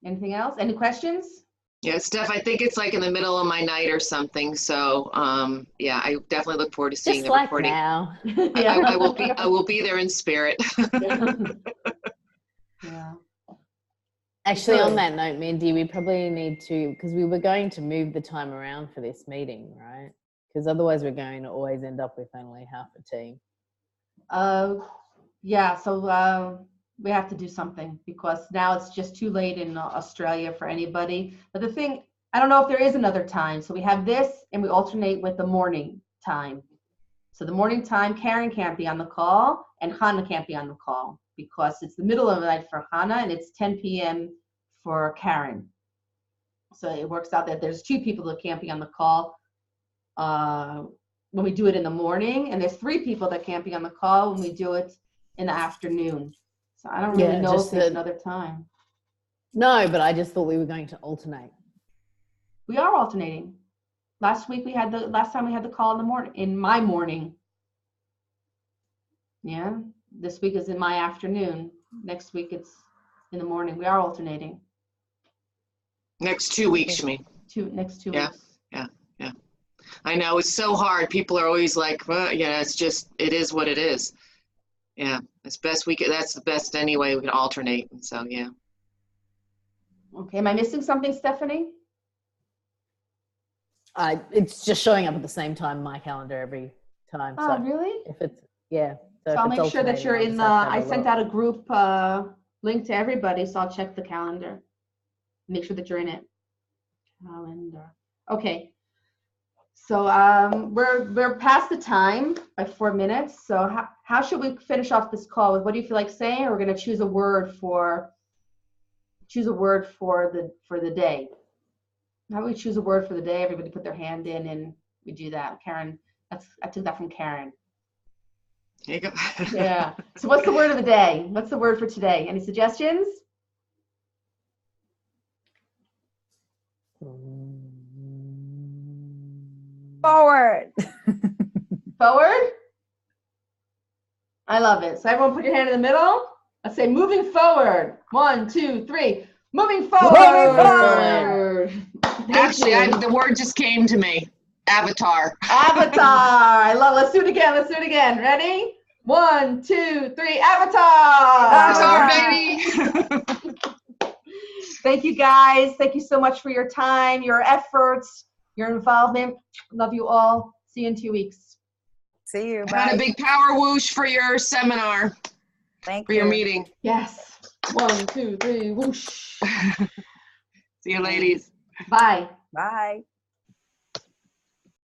Anything else? Any questions? Yeah, Steph, I think it's like in the middle of my night or something. So yeah, I definitely look forward to seeing the recording. Now. I will be there in spirit. Yeah. Actually, on that note, Mindy, we probably need to, because we were going to move the time around for this meeting, right? Because otherwise we're going to always end up with only half a team. Yeah, so we have to do something, because now it's just too late in Australia for anybody. But the thing, I don't know if there is another time. So we have this, and we alternate with the morning time. So the morning time, Karen can't be on the call, and Hannah can't be on the call, because it's the middle of the night for Hannah, and it's 10 p.m. for Karen. So it works out that there's 2 people that can't be on the call when we do it in the morning, and there's 3 people that can't be on the call when we do it in the afternoon. So I don't really know if there's another time. No, but I just thought we were going to alternate. We are alternating. Last time we had the call in the morning, in my morning. Yeah, this week is in my afternoon. Next week it's in the morning. We are alternating. Next 2 weeks, you mean? Next 2 weeks. Yeah. I know, it's so hard. People are always like, well, yeah, it is what it is. Yeah, as best we can. That's the best anyway. We can alternate. And so, yeah. Okay, am I missing something, Stephanie? It's just showing up at the same time in my calendar every time. Oh, So really? if it's, yeah. So if I'll it's make sure that alternating, you're I'll in just the, have to have I a sent look. out a group link to everybody, so I'll check the calendar. Make sure that you're in it. Calendar. Okay. So we're past the time by 4 minutes. So how should we finish off this call? What do you feel like saying? Or we're going to choose a word for the day. How about we choose a word for the day? Everybody put their hand in and we do that. Karen, I took that from Karen. There you go. Yeah. So what's the word of the day? What's the word for today? Any suggestions? Forward. Forward? I love it. So everyone put your hand in the middle. Let's say moving forward. 1, 2, 3. Moving forward. forward. Actually, you. the word just came to me. Avatar. Avatar. I love it. Let's do it again. Let's do it again. Ready? 1, 2, 3. Avatar. Avatar, Avatar. baby. Thank you, guys. Thank you so much for your time, your efforts, your involvement. Love you all. See you in 2 weeks. See you. And Bye. a big power whoosh for your seminar, Thank for you. your meeting. Yes. 1, 2, 3. Whoosh. See you, ladies. Bye. Bye.